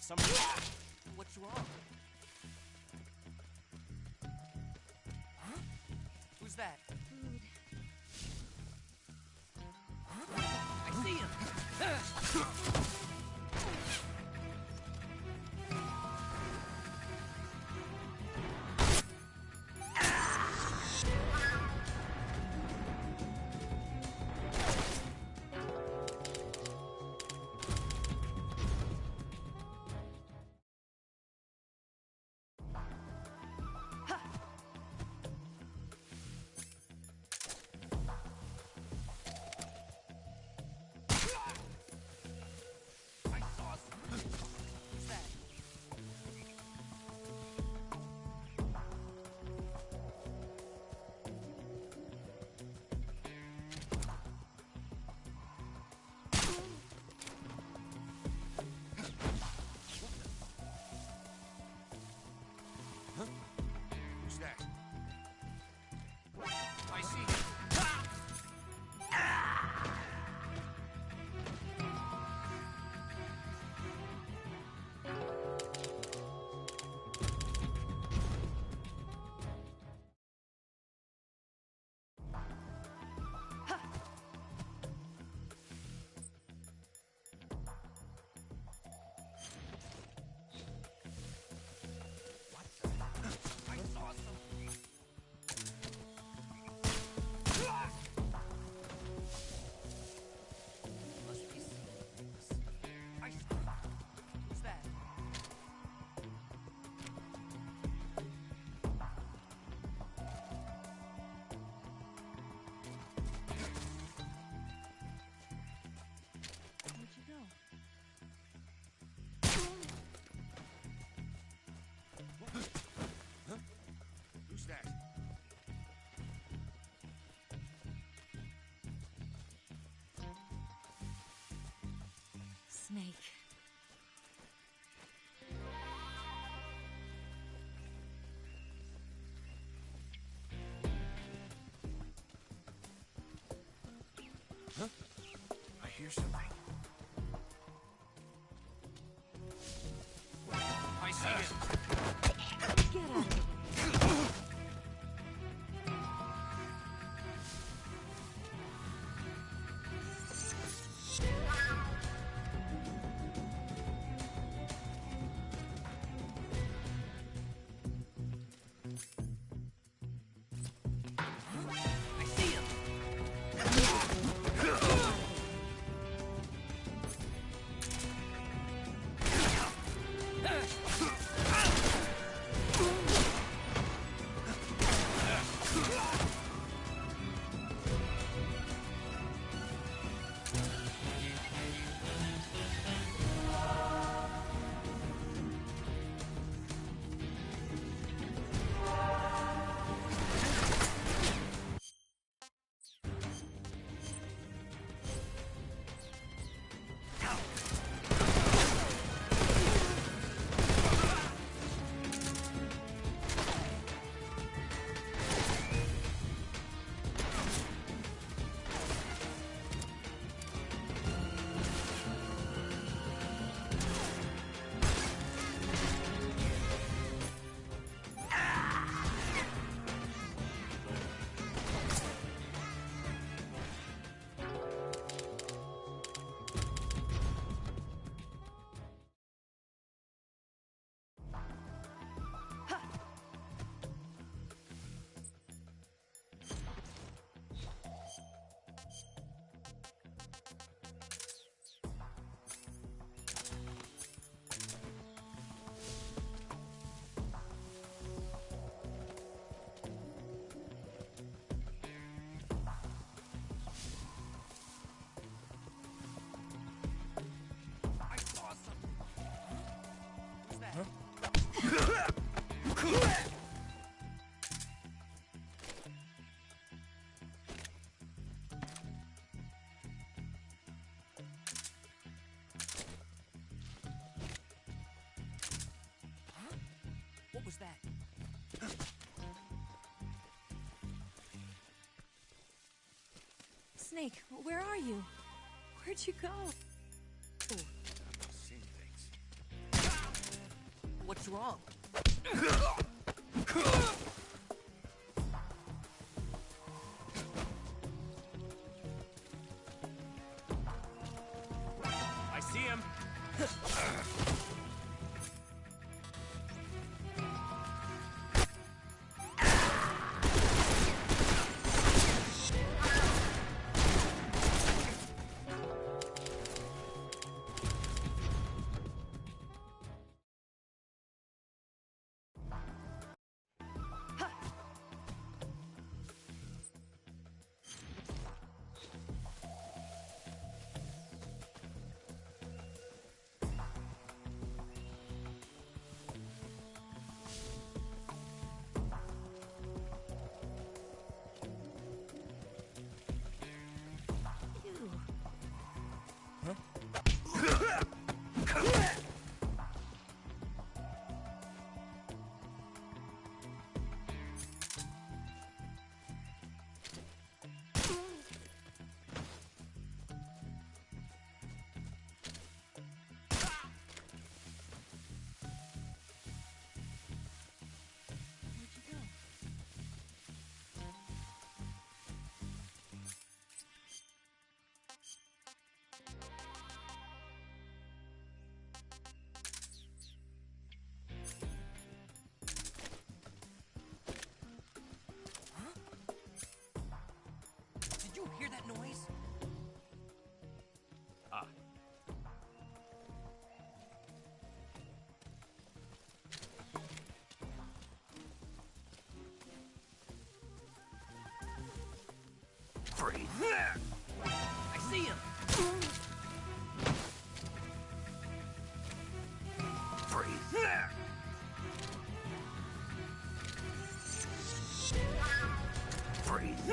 What's wrong? Huh? Who's that? Food. I see him! Who's that? I see him. Who's that? Snake. Huh? I hear something. I see him. Get up. I see him. I saw something. Who's that? Huh? What was that? Snake, where are you? Where'd you go? I've seen things. What's wrong? I see him. Did you hear that noise? Ah. Freeze. I see him. Freeze. Freeze.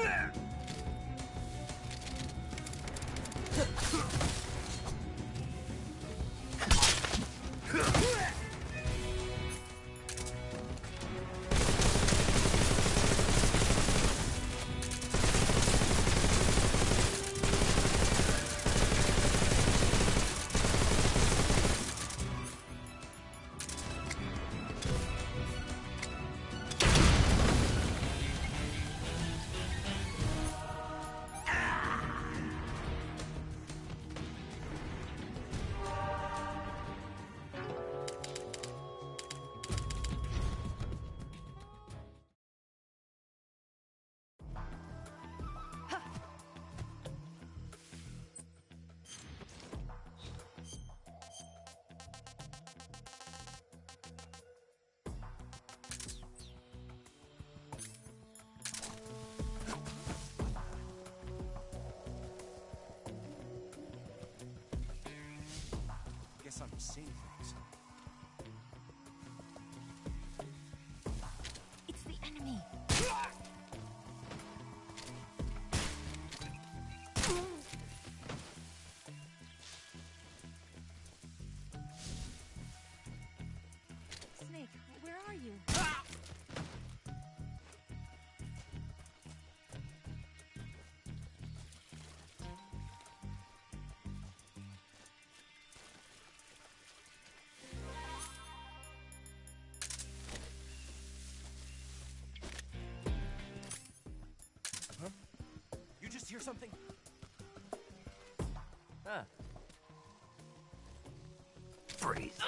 Guess I'm seeing things. It's the enemy. Snake, where are you? You just hear something? Huh. Freeze.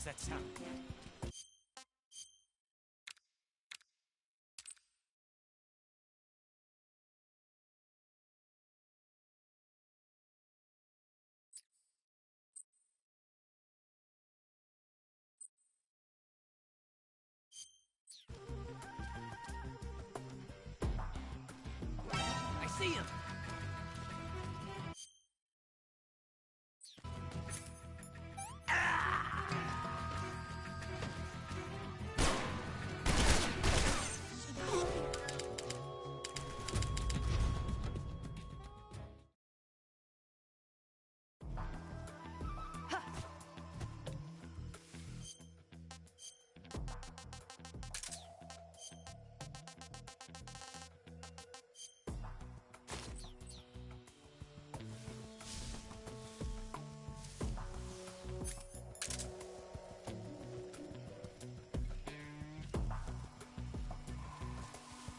that sound? I see him!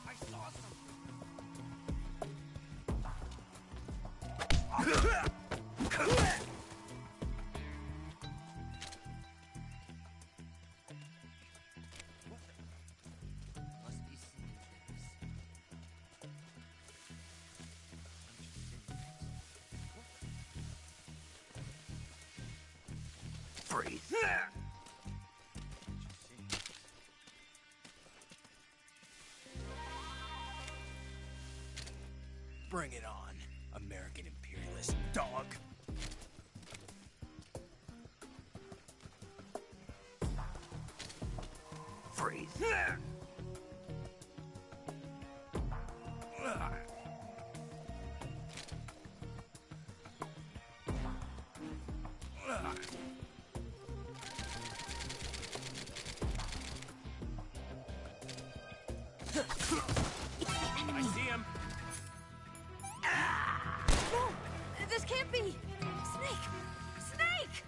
I saw something! Must be seeing things. Freeze. Bring it on, American imperialist dog. Freeze. I see him. No! This can't be! Snake! Snake!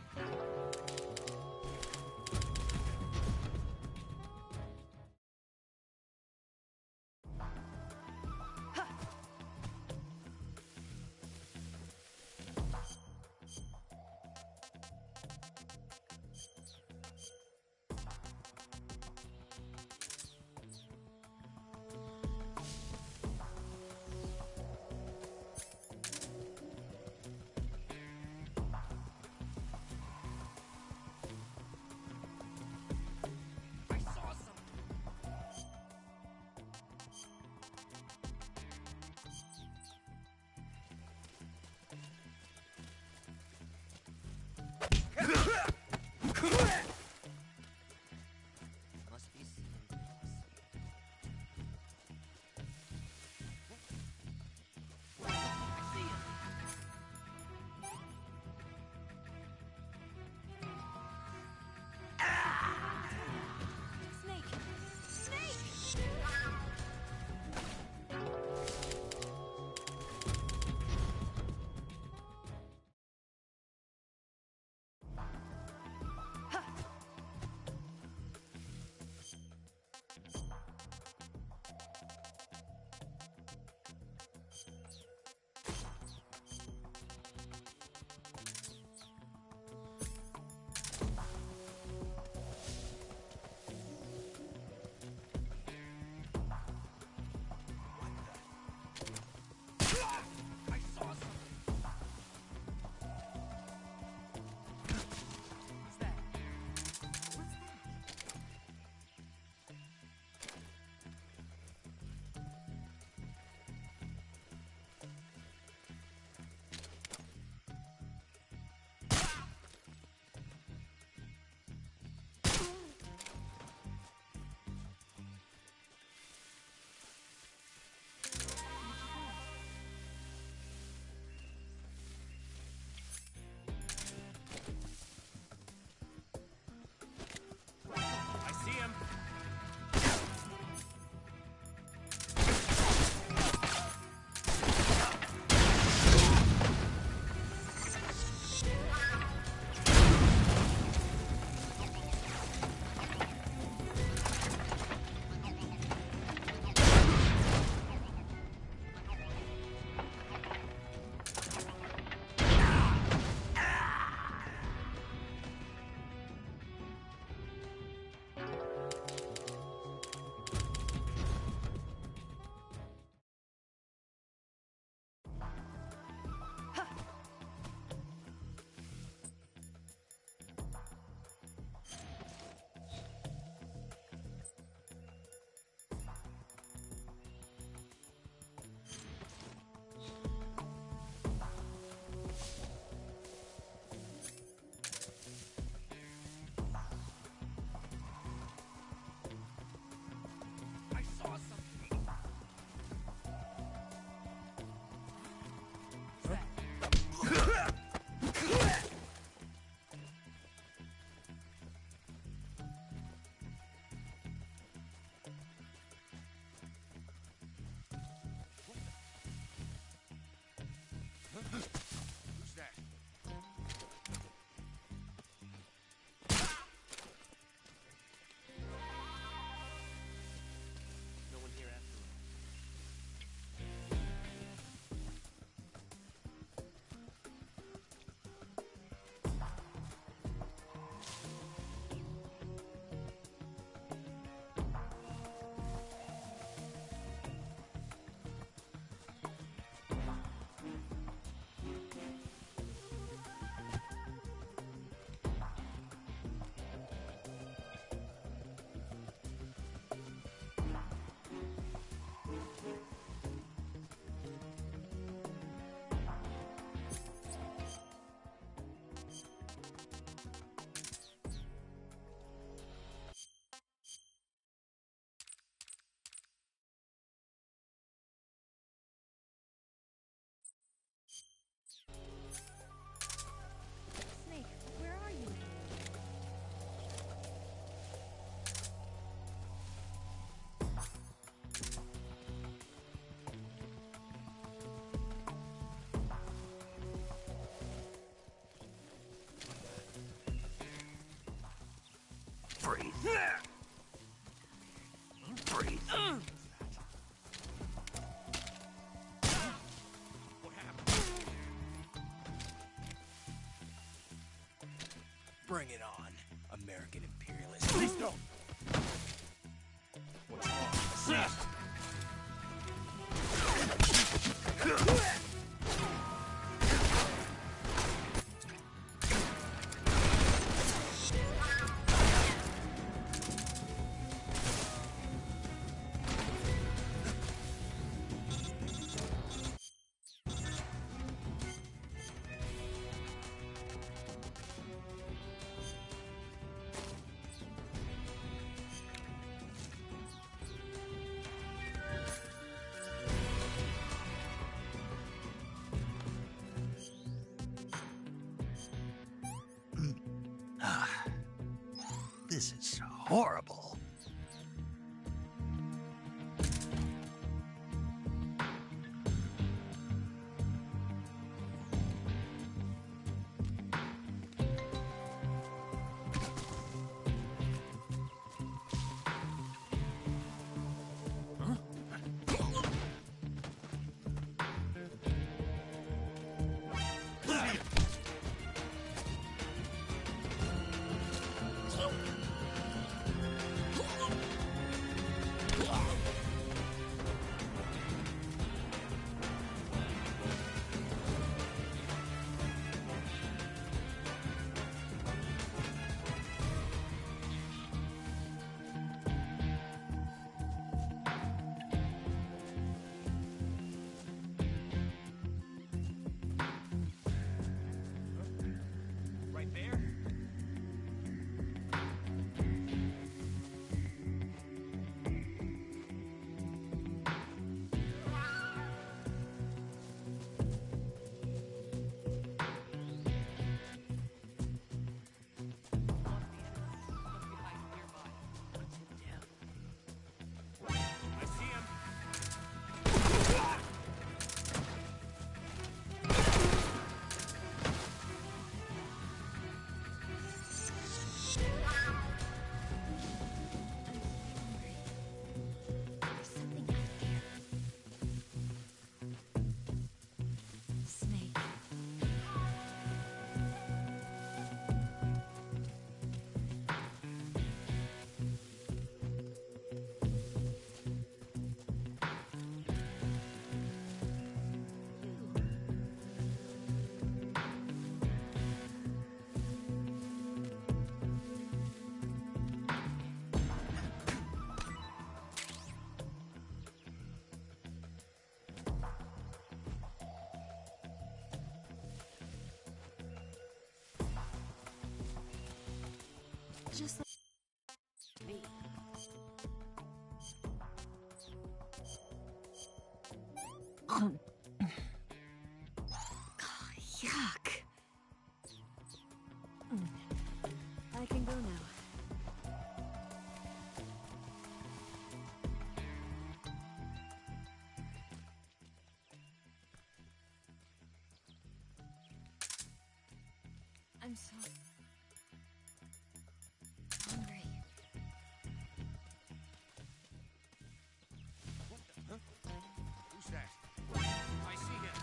Freeze. Freeze. Bring it on, American imperialists. Please don't. What's wrong? This is horrible. Snake. Just like me. Oh, yuck. I can go now. I'm so hungry. Who's that? I see him.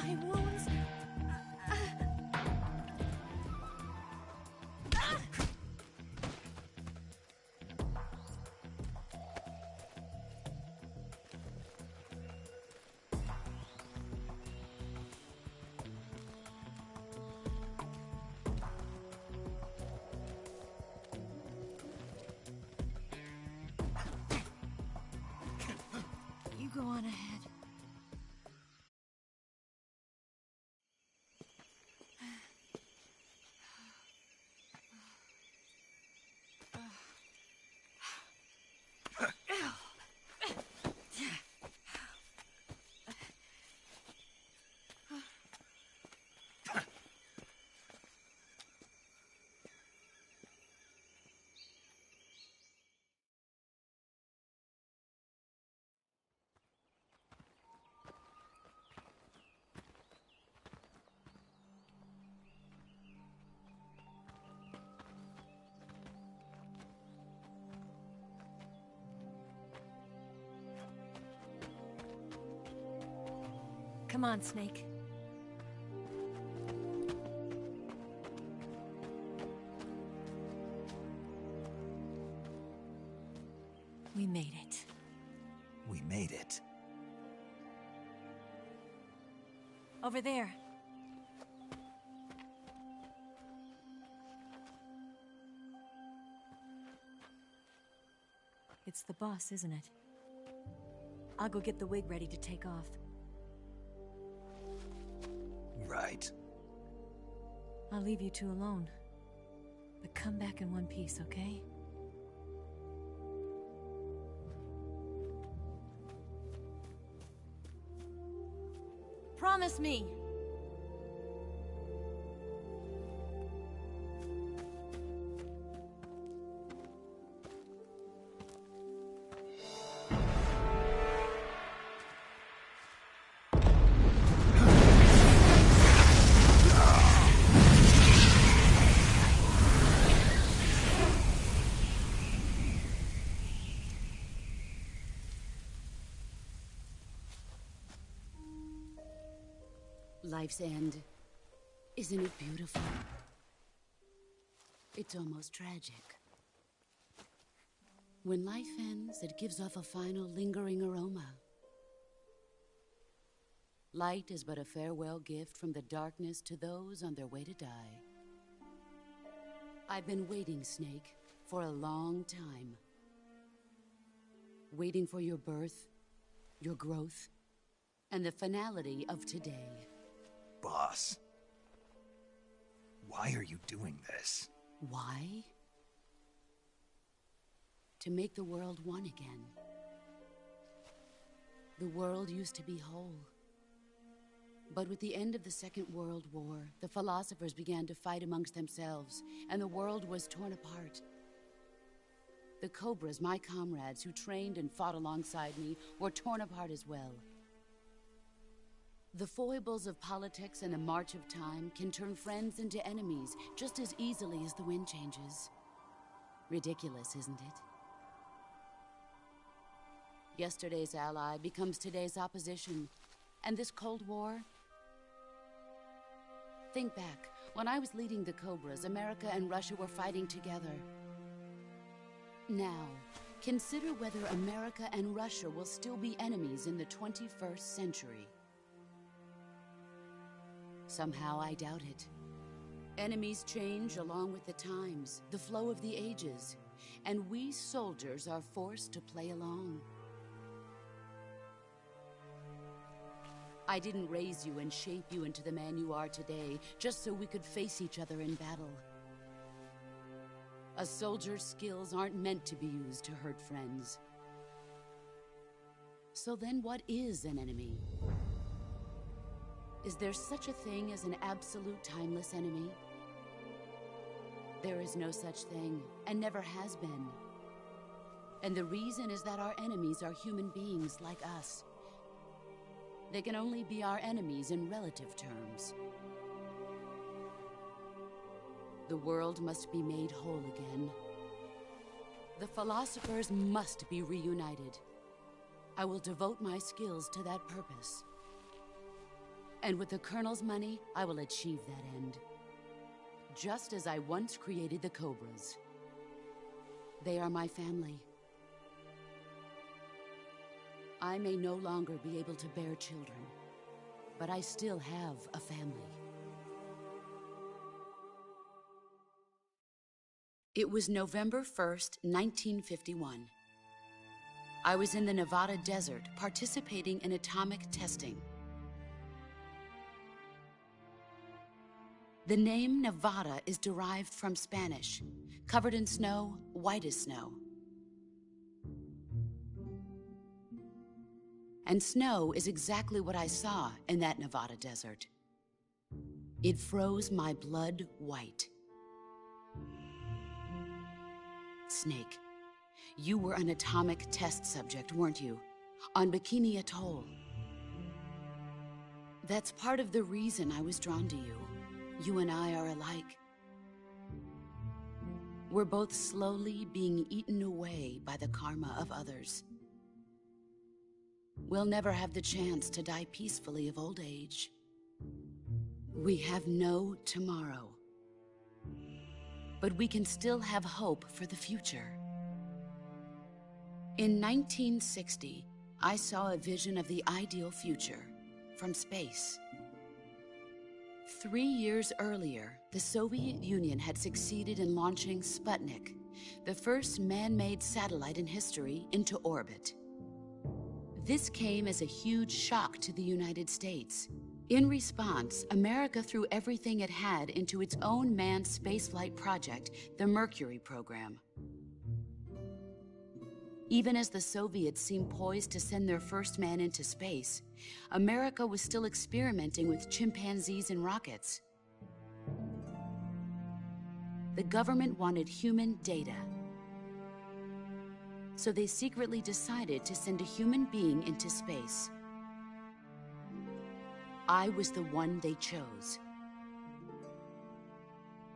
My wounds. You go on ahead. Come on, Snake. We made it. We made it. Over there. It's the boss, isn't it? I'll go get the wig ready to take off. Right. I'll leave you two alone. But come back in one piece, okay? Promise me! Life's end. Isn't it beautiful? It's almost tragic. When life ends, it gives off a final lingering aroma. Light is but a farewell gift from the darkness to those on their way to die. I've been waiting, Snake, for a long time. Waiting for your birth, your growth, and the finality of today. Boss. Why are you doing this? Why? To make the world one again. The world used to be whole. But with the end of the Second World War, the philosophers began to fight amongst themselves, and the world was torn apart. The Cobras, my comrades who trained and fought alongside me, were torn apart as well. The foibles of politics and the march of time can turn friends into enemies just as easily as the wind changes. Ridiculous, isn't it? Yesterday's ally becomes today's opposition. And this Cold War? Think back. When I was leading the Cobras, America and Russia were fighting together. Now, consider whether America and Russia will still be enemies in the 21st century. Somehow I doubt it. Enemies change along with the times, the flow of the ages, and we soldiers are forced to play along. I didn't raise you and shape you into the man you are today just so we could face each other in battle. A soldier's skills aren't meant to be used to hurt friends. So then what is an enemy? Is there such a thing as an absolute timeless enemy? There is no such thing, and never has been. And the reason is that our enemies are human beings like us. They can only be our enemies in relative terms. The world must be made whole again. The philosophers must be reunited. I will devote my skills to that purpose. And with the Colonel's money, I will achieve that end. Just as I once created the Cobras. They are my family. I may no longer be able to bear children, but I still have a family. It was November 1st, 1951. I was in the Nevada desert participating in atomic testing. The name Nevada is derived from Spanish, covered in snow, white as snow. And snow is exactly what I saw in that Nevada desert. It froze my blood white. Snake, you were an atomic test subject, weren't you? On Bikini Atoll. That's part of the reason I was drawn to you. You and I are alike. We're both slowly being eaten away by the karma of others. We'll never have the chance to die peacefully of old age. We have no tomorrow. But we can still have hope for the future. In 1960, I saw a vision of the ideal future from space. 3 years earlier, the Soviet Union had succeeded in launching Sputnik, the first man-made satellite in history, into orbit. This came as a huge shock to the United States. In response, America threw everything it had into its own manned spaceflight project, the Mercury program. Even as the Soviets seemed poised to send their first man into space, America was still experimenting with chimpanzees and rockets. The government wanted human data. So they secretly decided to send a human being into space. I was the one they chose.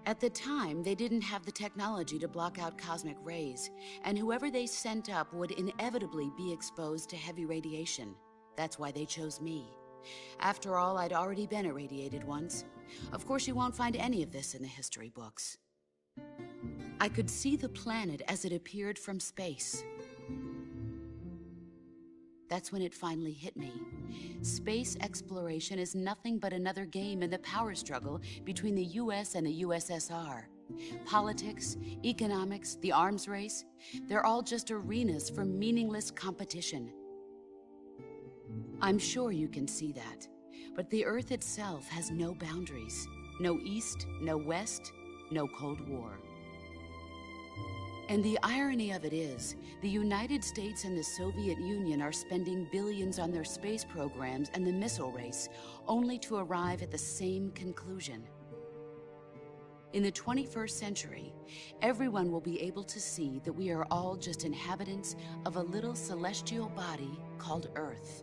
At the time, they didn't have the technology to block out cosmic rays, and whoever they sent up would inevitably be exposed to heavy radiation. That's why they chose me. After all, I'd already been irradiated once. Of course, you won't find any of this in the history books. I could see the planet as it appeared from space. That's when it finally hit me. Space exploration is nothing but another game in the power struggle between the US and the USSR. Politics, economics, the arms race, they're all just arenas for meaningless competition. I'm sure you can see that, but the Earth itself has no boundaries. No East, no West, no Cold War. And the irony of it is, the United States and the Soviet Union are spending billions on their space programs and the missile race, only to arrive at the same conclusion. In the 21st century, everyone will be able to see that we are all just inhabitants of a little celestial body called Earth.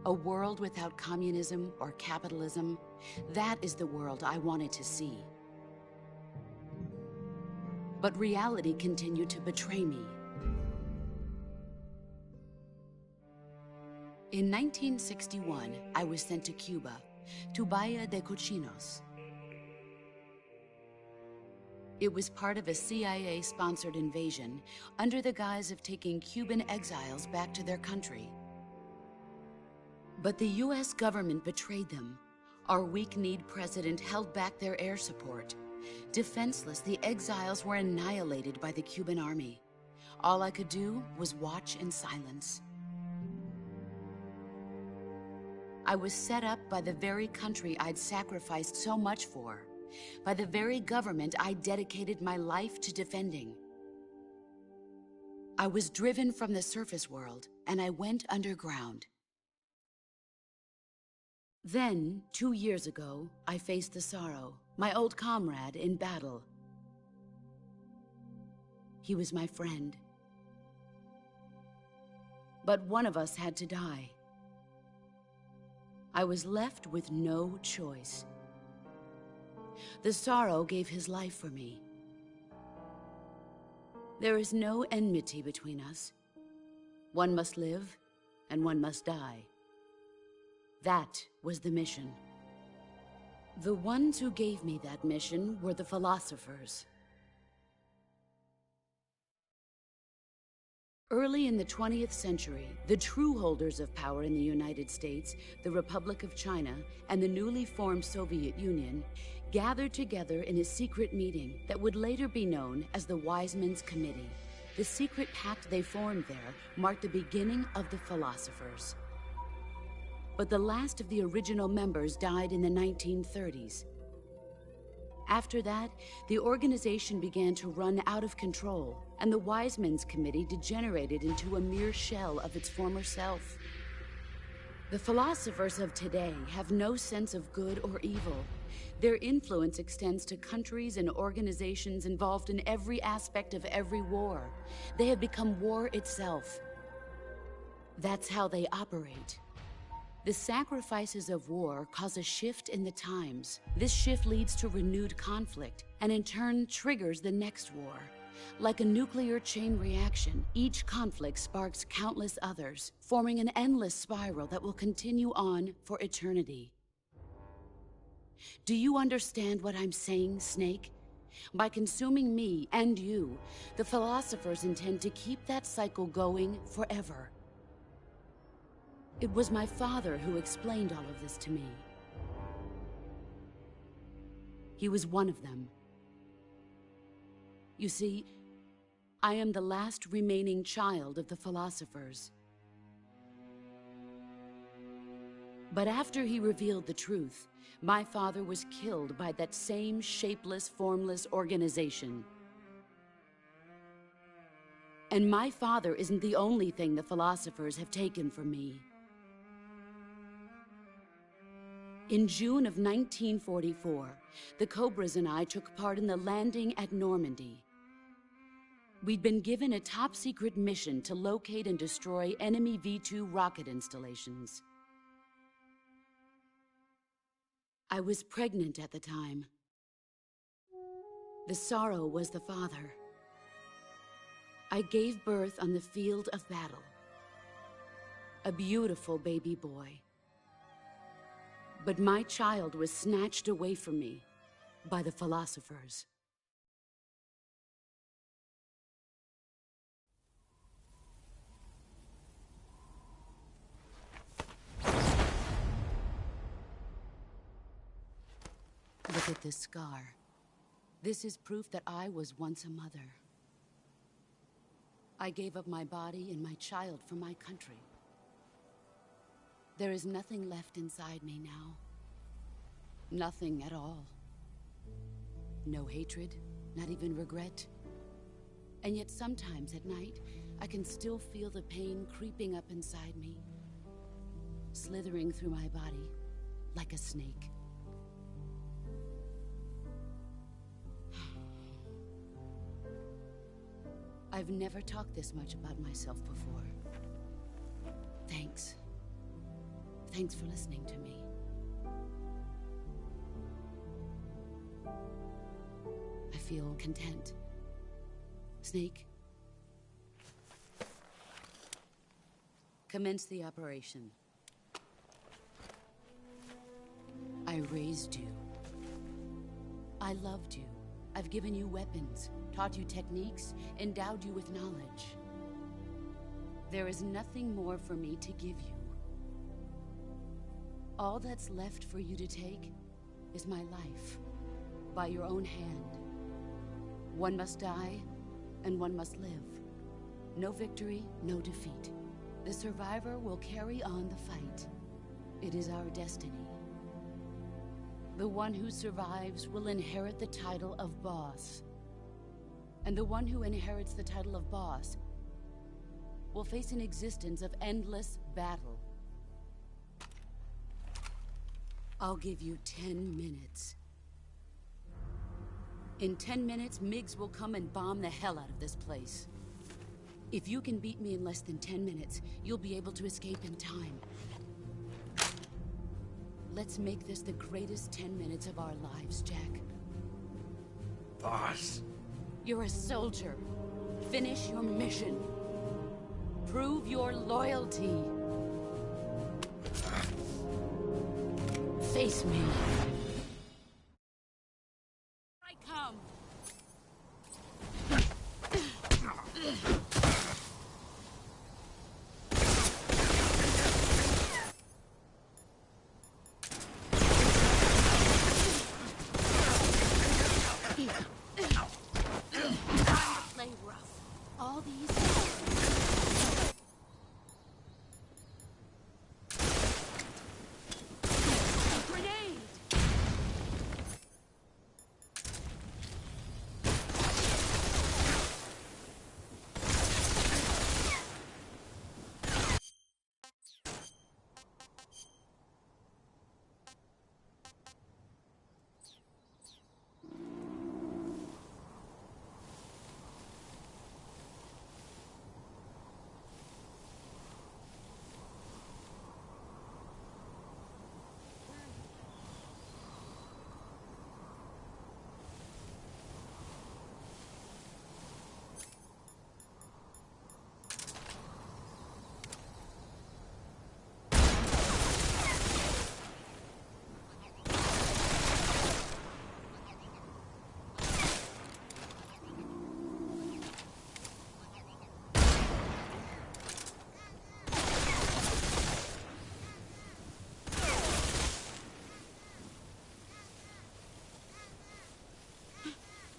A world without communism or capitalism, that is the world I wanted to see. But reality continued to betray me. In 1961, I was sent to Cuba, to Bahia de Cochinos. It was part of a CIA-sponsored invasion under the guise of taking Cuban exiles back to their country. But the US government betrayed them. Our weak-kneed president held back their air support. Defenseless, the exiles were annihilated by the Cuban army. All I could do was watch in silence. I was set up by the very country I'd sacrificed so much for, by the very government I dedicated my life to defending. I was driven from the surface world, and I went underground. Then, 2 years ago, I faced the Sorrow, my old comrade in battle. He was my friend. But one of us had to die. I was left with no choice. The Sorrow gave his life for me. There is no enmity between us. One must live, and one must die. That was the mission. The ones who gave me that mission were the philosophers. Early in the 20th century, the true holders of power in the United States, the Republic of China, and the newly formed Soviet Union gathered together in a secret meeting that would later be known as the Wise Men's Committee. The secret pact they formed there marked the beginning of the philosophers. But the last of the original members died in the 1930s. After that, the organization began to run out of control, and the Wise Men's Committee degenerated into a mere shell of its former self. The philosophers of today have no sense of good or evil. Their influence extends to countries and organizations involved in every aspect of every war. They have become war itself. That's how they operate. The sacrifices of war cause a shift in the times. This shift leads to renewed conflict, and in turn triggers the next war. Like a nuclear chain reaction, each conflict sparks countless others, forming an endless spiral that will continue on for eternity. Do you understand what I'm saying, Snake? By consuming me and you, the philosophers intend to keep that cycle going forever. It was my father who explained all of this to me. He was one of them. You see, I am the last remaining child of the philosophers. But after he revealed the truth, my father was killed by that same shapeless, formless organization. And my father isn't the only thing the philosophers have taken from me. In June of 1944, the Cobras and I took part in the landing at Normandy. We'd been given a top-secret mission to locate and destroy enemy V-2 rocket installations. I was pregnant at the time. The sorrow was the father. I gave birth on the field of battle. A beautiful baby boy. But my child was snatched away from me by the philosophers. Look at this scar. This is proof that I was once a mother. I gave up my body and my child for my country. There is nothing left inside me now. Nothing at all. No hatred, not even regret. And yet sometimes at night, I can still feel the pain creeping up inside me, slithering through my body like a snake. I've never talked this much about myself before. Thanks. Thanks for listening to me. I feel content. Snake, commence the operation. I raised you. I loved you. I've given you weapons, taught you techniques, endowed you with knowledge. There is nothing more for me to give you. All that's left for you to take is my life, by your own hand. One must die, and one must live. No victory, no defeat. The survivor will carry on the fight. It is our destiny. The one who survives will inherit the title of boss. And the one who inherits the title of boss will face an existence of endless battle. I'll give you 10 minutes. In 10 minutes, Mgs will come and bomb the hell out of this place. If you can beat me in less than 10 minutes, you'll be able to escape in time. Let's make this the greatest 10 minutes of our lives, Jack. Boss. You're a soldier. Finish your mission. Prove your loyalty. Face me. I come. Play rough. All these. Grenade!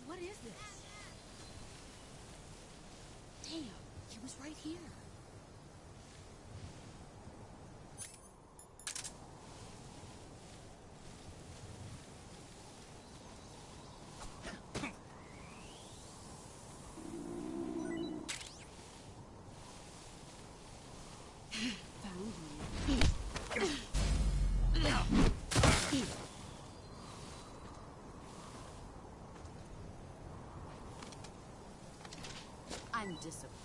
What is this? Damn, he was right here. Found me. I'm disappointed.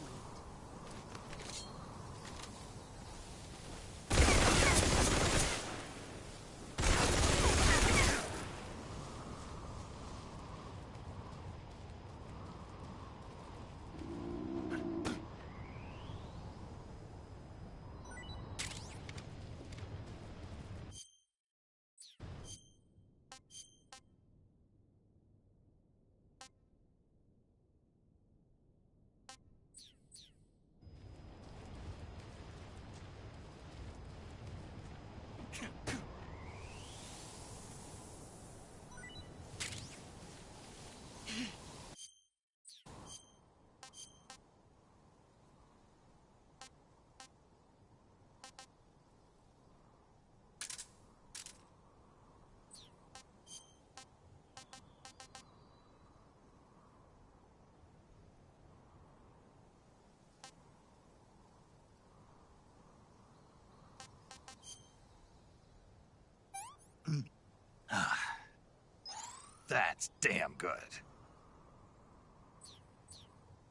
That's damn good.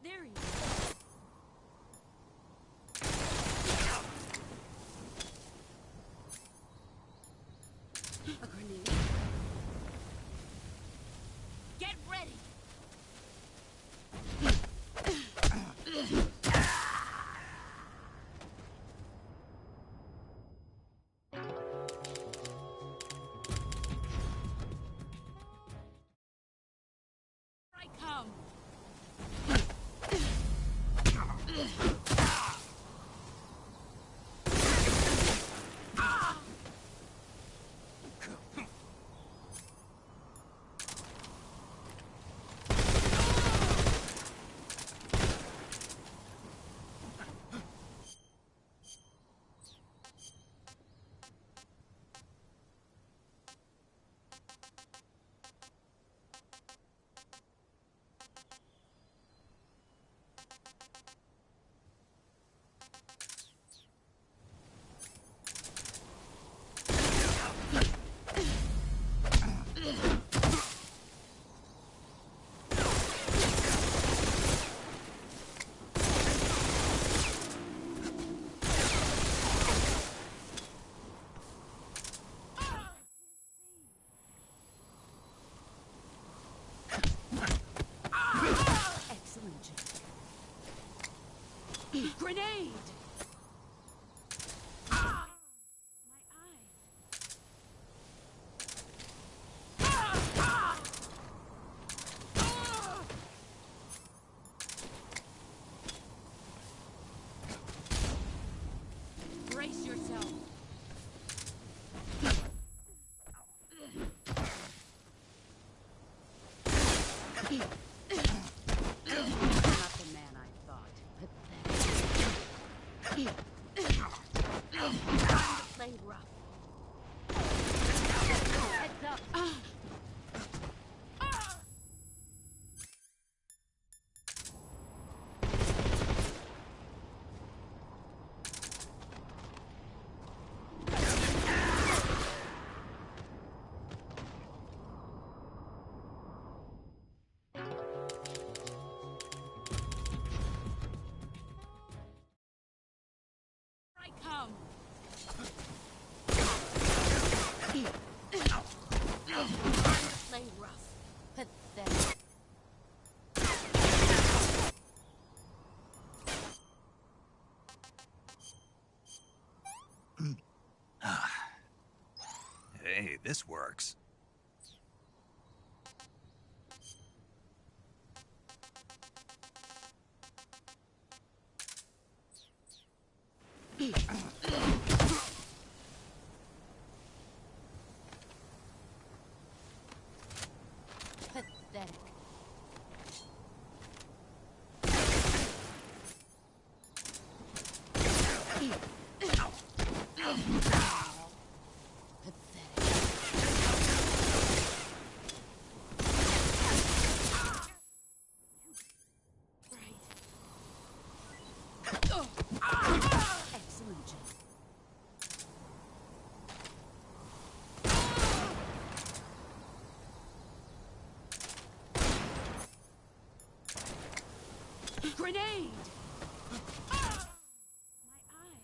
There he is. A grenade. Get ready. I come. Not the man I thought. Pathetic. Time to play rough. Heads up. I come. Time to play rough. Pathetic. Hey, this works. Pathetic. Excellent job. Grenade! My eye.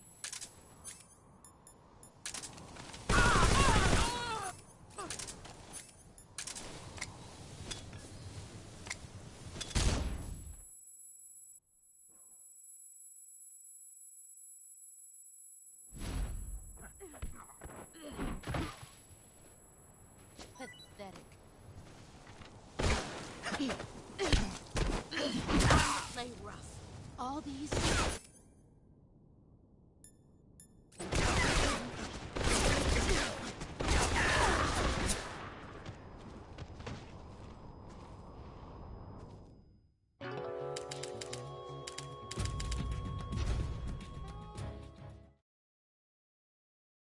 Pathetic. Play rough. All these.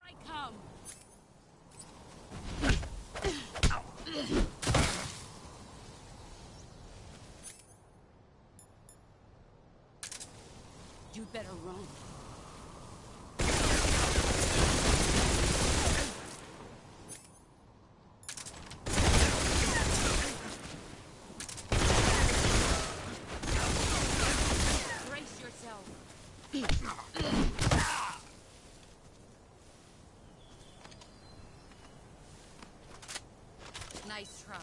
I come. You'd better run. Brace yourself. Nice try.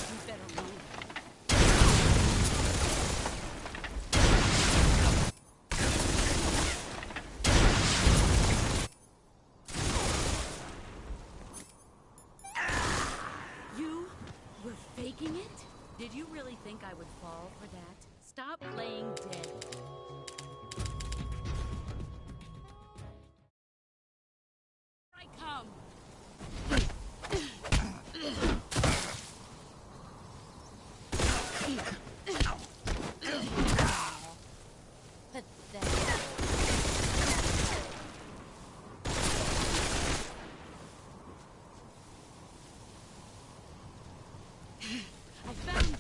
You better run. You were faking it? Did you really think I would fall for that? Stop playing dead. I come. Pathetic. I found you.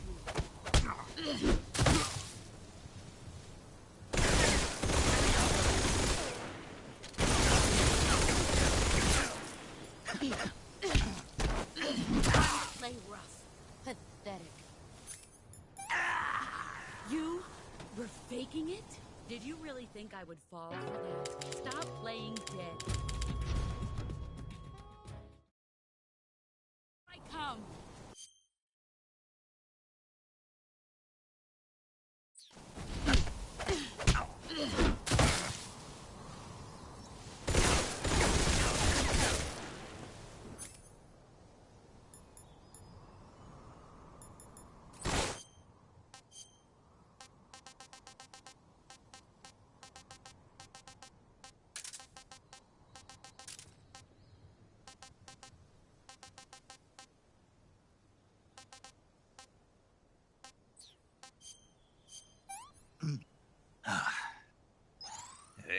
Play rough. Pathetic. You were faking it? Did you really think I would fall for that? Stop playing dead. I come.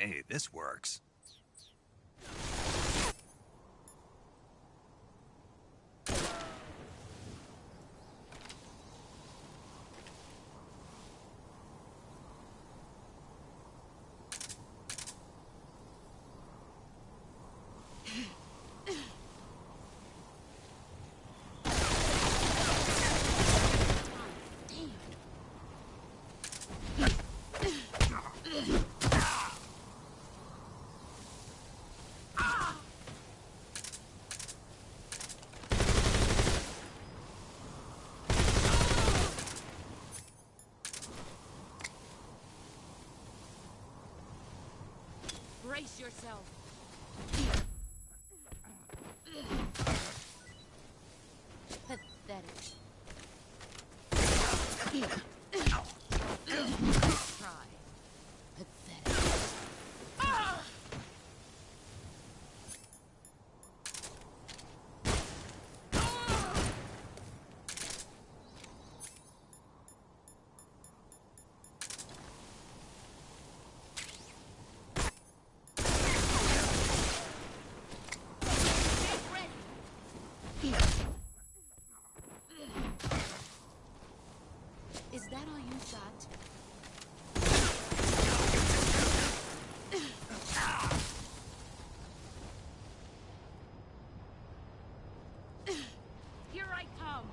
Hey, this works. Brace yourself. Pathetic. Try. Pathetic. Is that all you got? Here I come.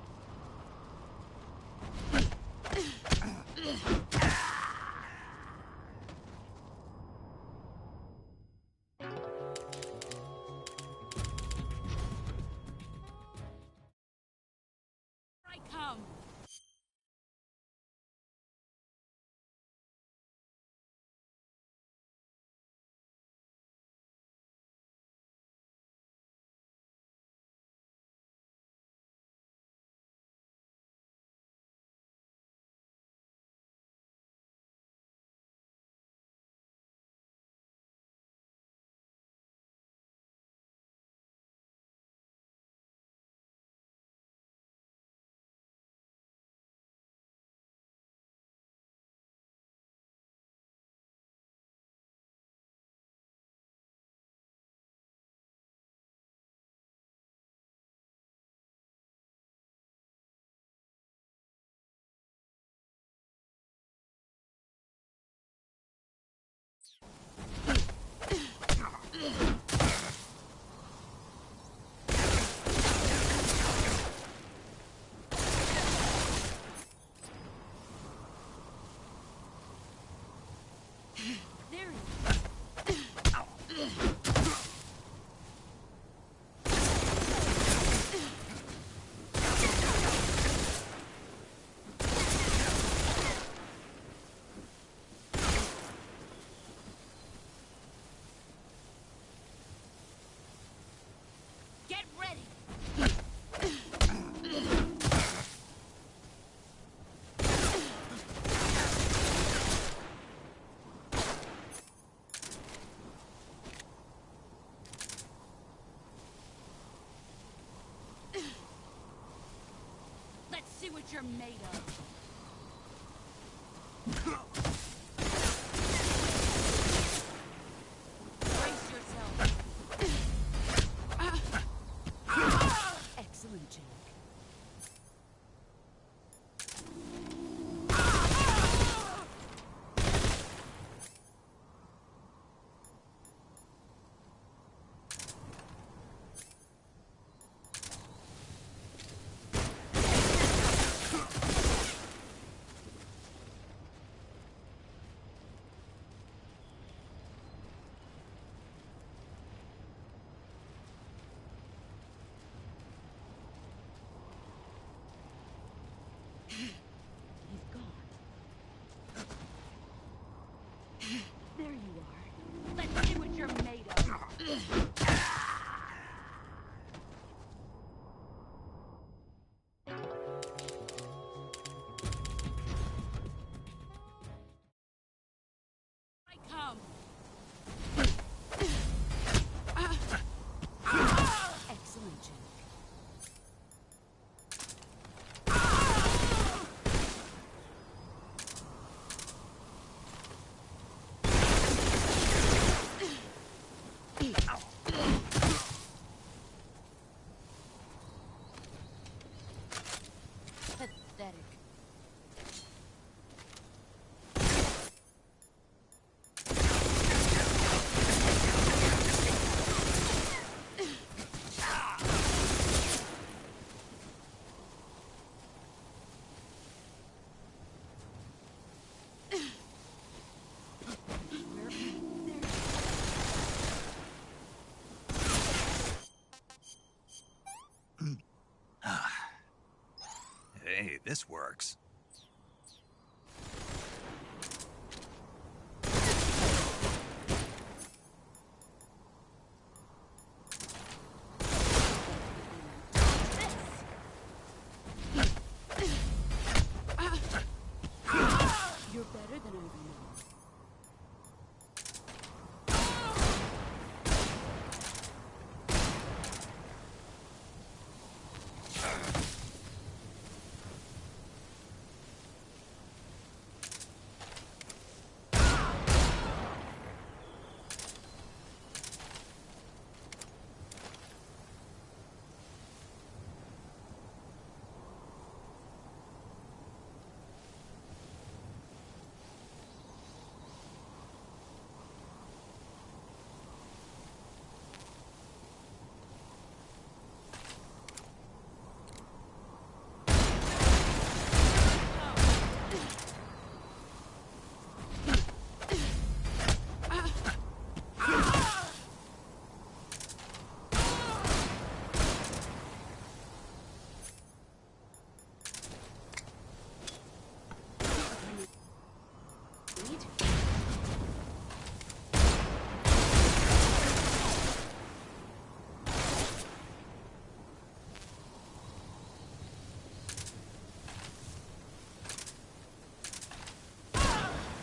Here I come. There he is. Get ready. Let's see what you're made of. Brace yourself. Excellent, Jack. He's gone. There you are. Let's see what you're made of. I come. Excellent, Jack. this works. You're better than I remember.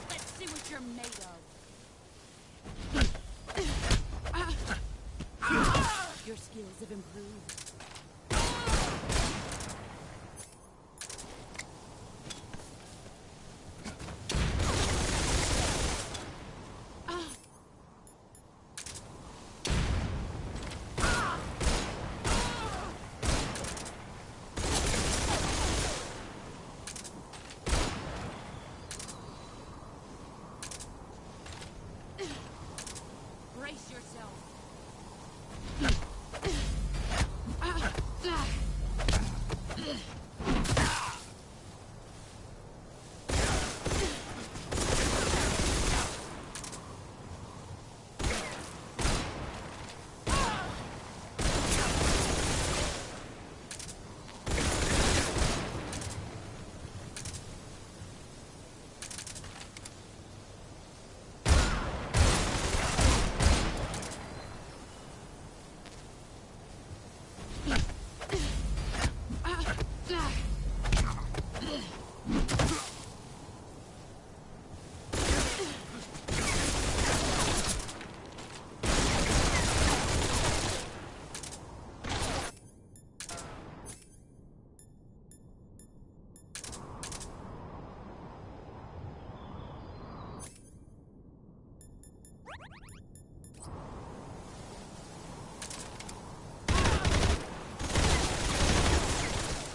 Let's see what you're made of. Your skills have improved. Brace yourself.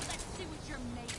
Let's see what you're made of.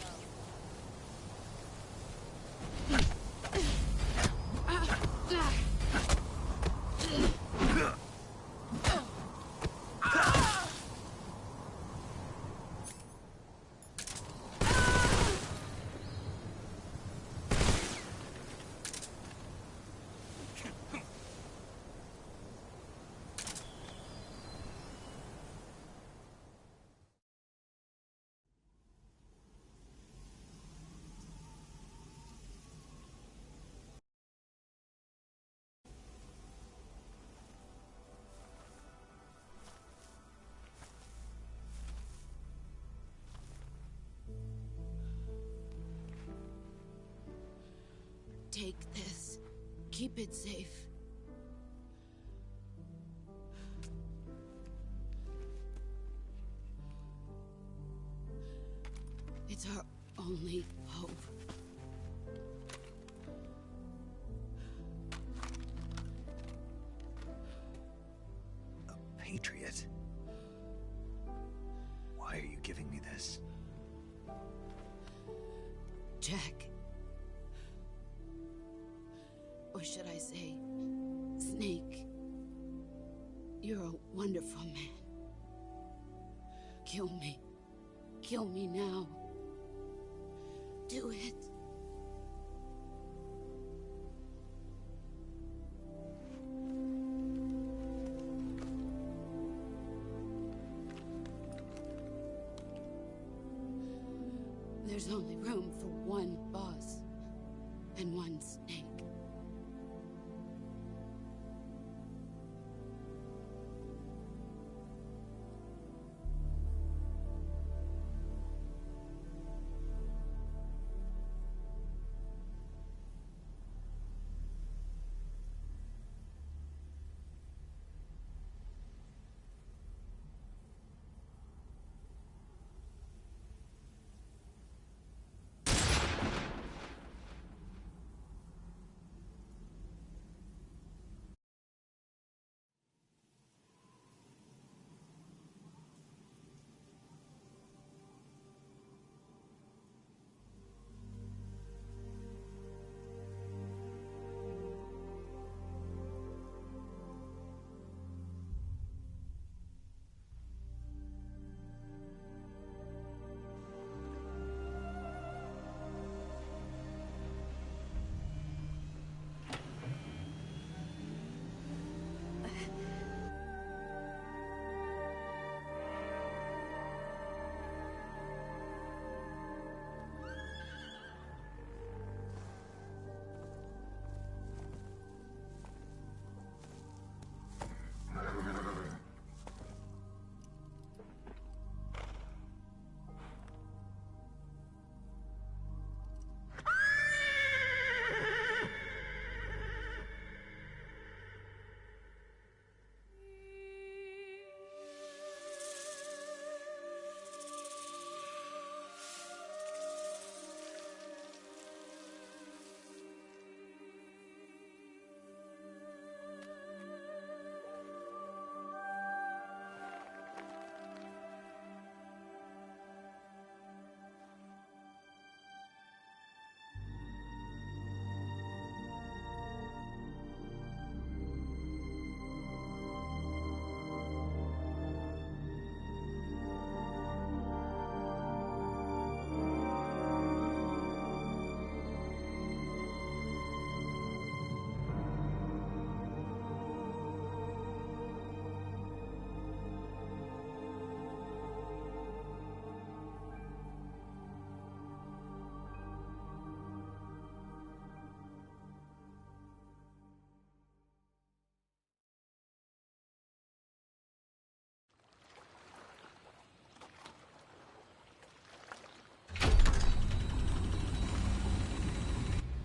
Take this. Keep it safe. It's our only hope. A patriot? Why are you giving me this? Jack. Or should I say, Snake. You're a wonderful man. Kill me. Kill me now. Do it. There's only room for one boss and one snake.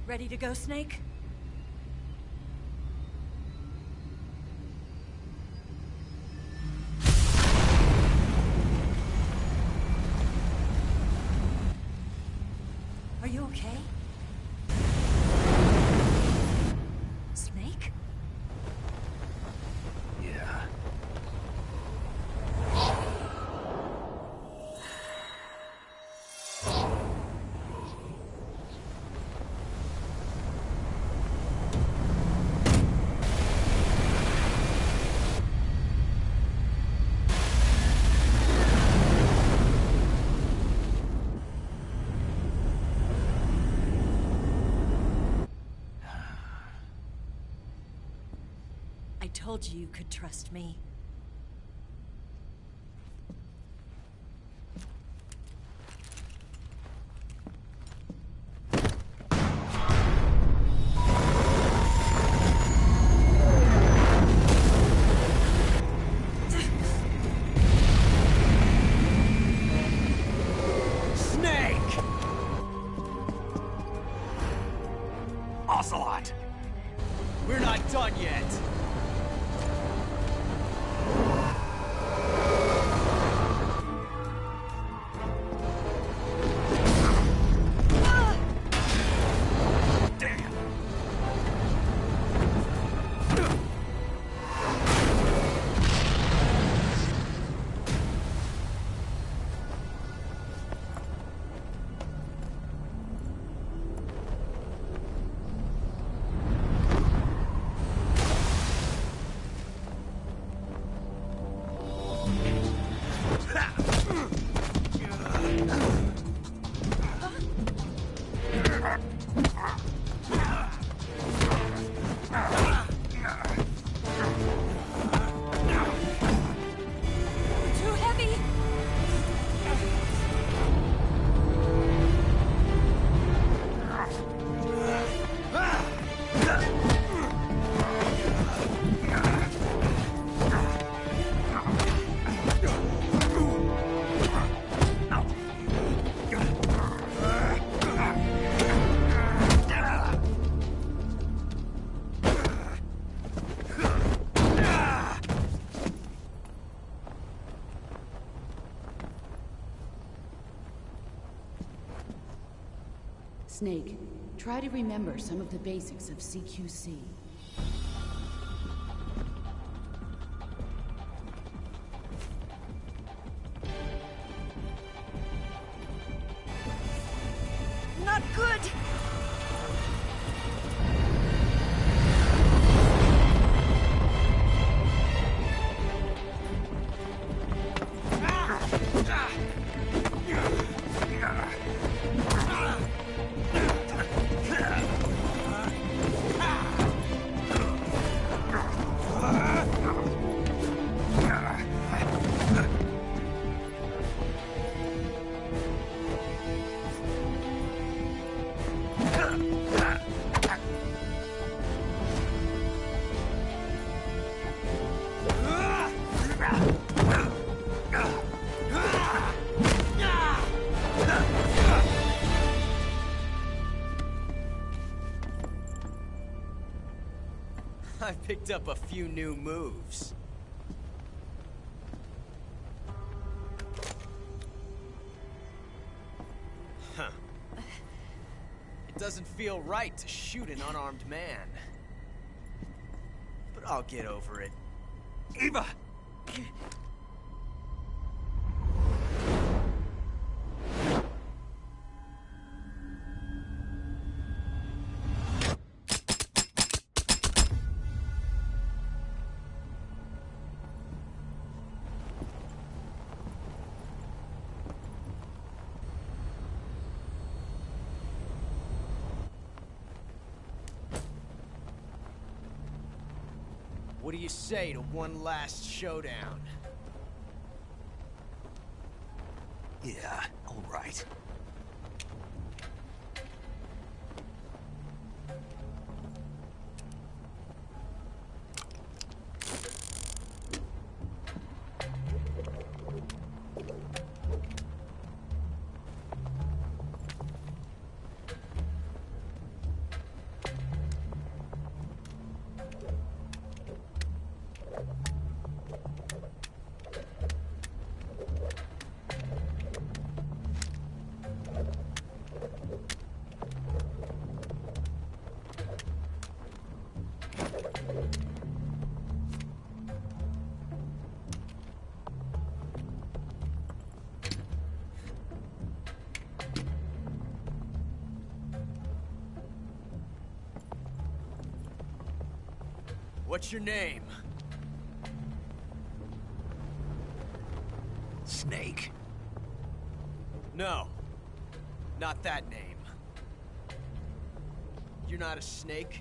Ready to go, Snake? Are you okay? Snake? Yeah. I told you you could trust me. Snake! Ocelot! We're not done yet! Snake, try to remember some of the basics of CQC. Not good! I picked up a few new moves. Huh. It doesn't feel right to shoot an unarmed man. But I'll get over it. Eva! What do you say to one last showdown? Yeah, all right. What's your name? Snake. No. Not that name. You're not a snake,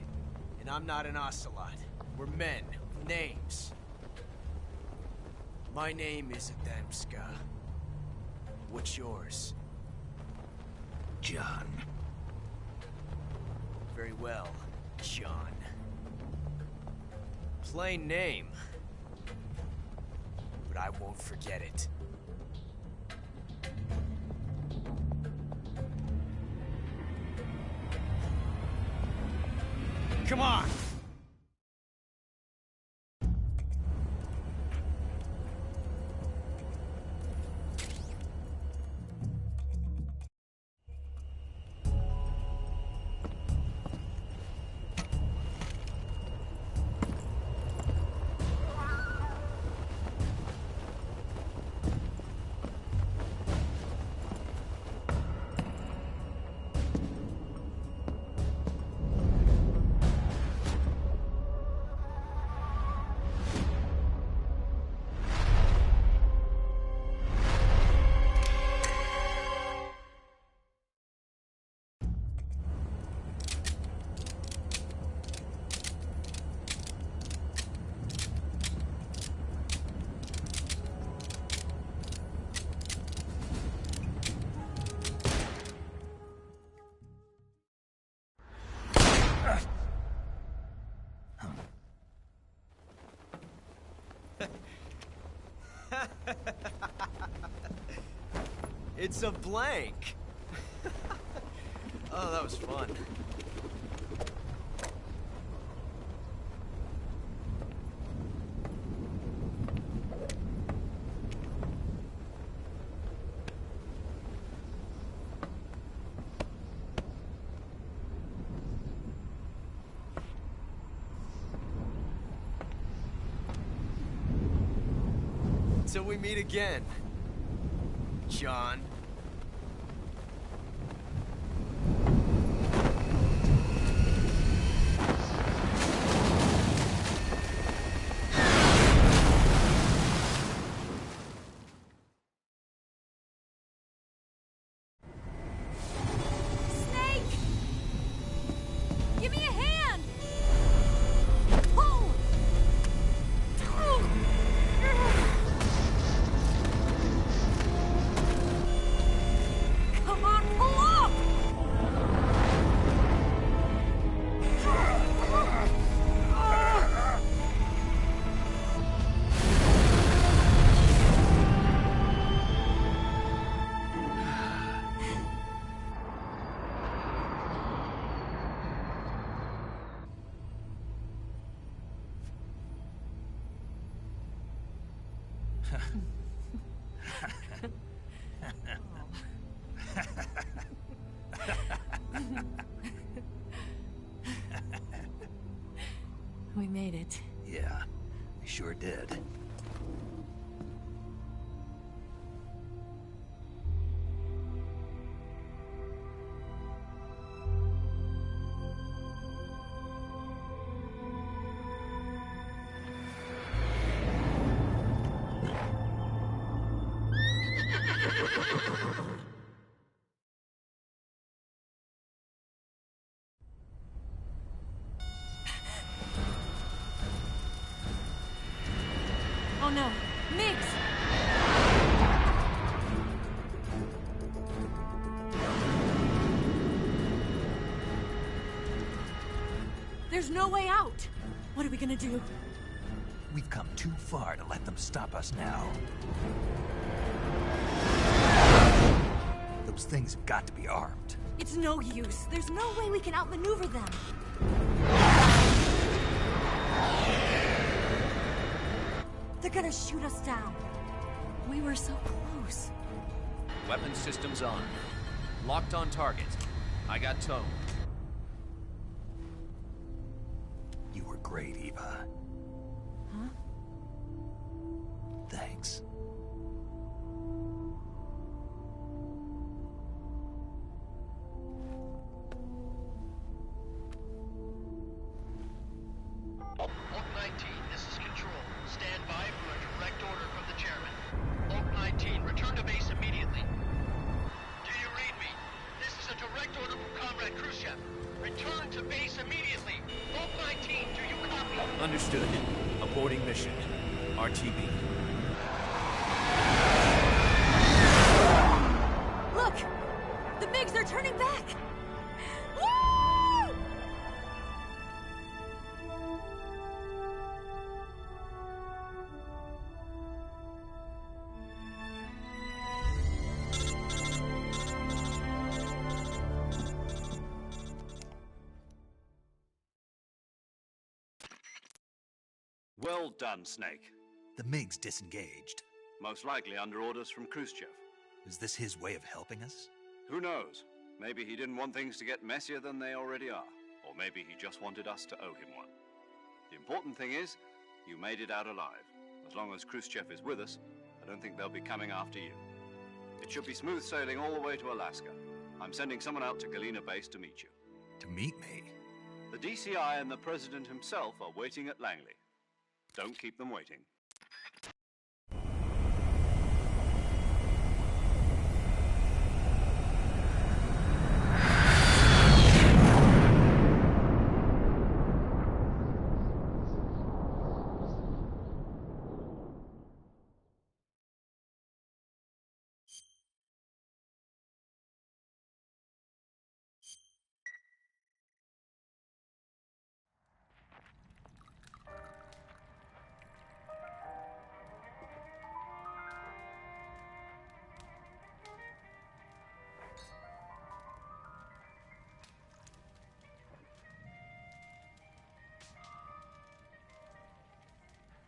and I'm not an ocelot. We're men with names. My name is Adamska. What's yours? John. Very well, John. Plain name. But I won't forget it. Come on! It's a blank. Oh, that was fun. Until we meet again, John. Give me a hand! Pull! Come on, pull up! We made it. Yeah, we sure did. Oh no, Migs! There's no way out! What are we gonna do? We've come too far to let them stop us now. Those things have got to be armed. It's no use. There's no way we can outmaneuver them. They're gonna shoot us down. We were so close. Weapon systems on. Locked on target. I got tone. You were great, Eva. Huh? Thanks. Oak 19, this is Control. Stand by for a direct order from the chairman. Oak 19, return to base immediately. Do you read me? This is a direct order from Comrade Khrushchev. Return to base immediately. Oak 19, do you copy? Understood. Aborting mission. RTB. Look! The Migs are turning back! Woo! Well done, Snake. The MiGs disengaged. Most likely under orders from Khrushchev. Is this his way of helping us? Who knows? Maybe he didn't want things to get messier than they already are. Or maybe he just wanted us to owe him one. The important thing is, you made it out alive. As long as Khrushchev is with us, I don't think they'll be coming after you. It should be smooth sailing all the way to Alaska. I'm sending someone out to Galena Base to meet you. To meet me? The DCI and the President himself are waiting at Langley. Don't keep them waiting.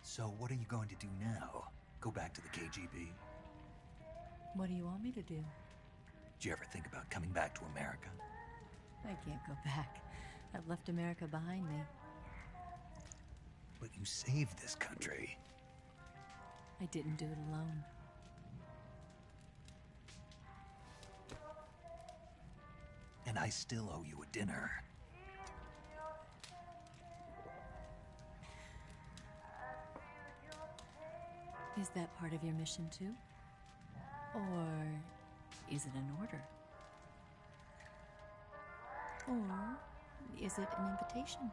So what are you going to do now? Go back to the KGB? What do you want me to do? Did you ever think about coming back to America? I can't go back. I've left America behind me. But you saved this country. I didn't do it alone. And I still owe you a dinner. Is that part of your mission too? Or is it an order? Or is it an invitation?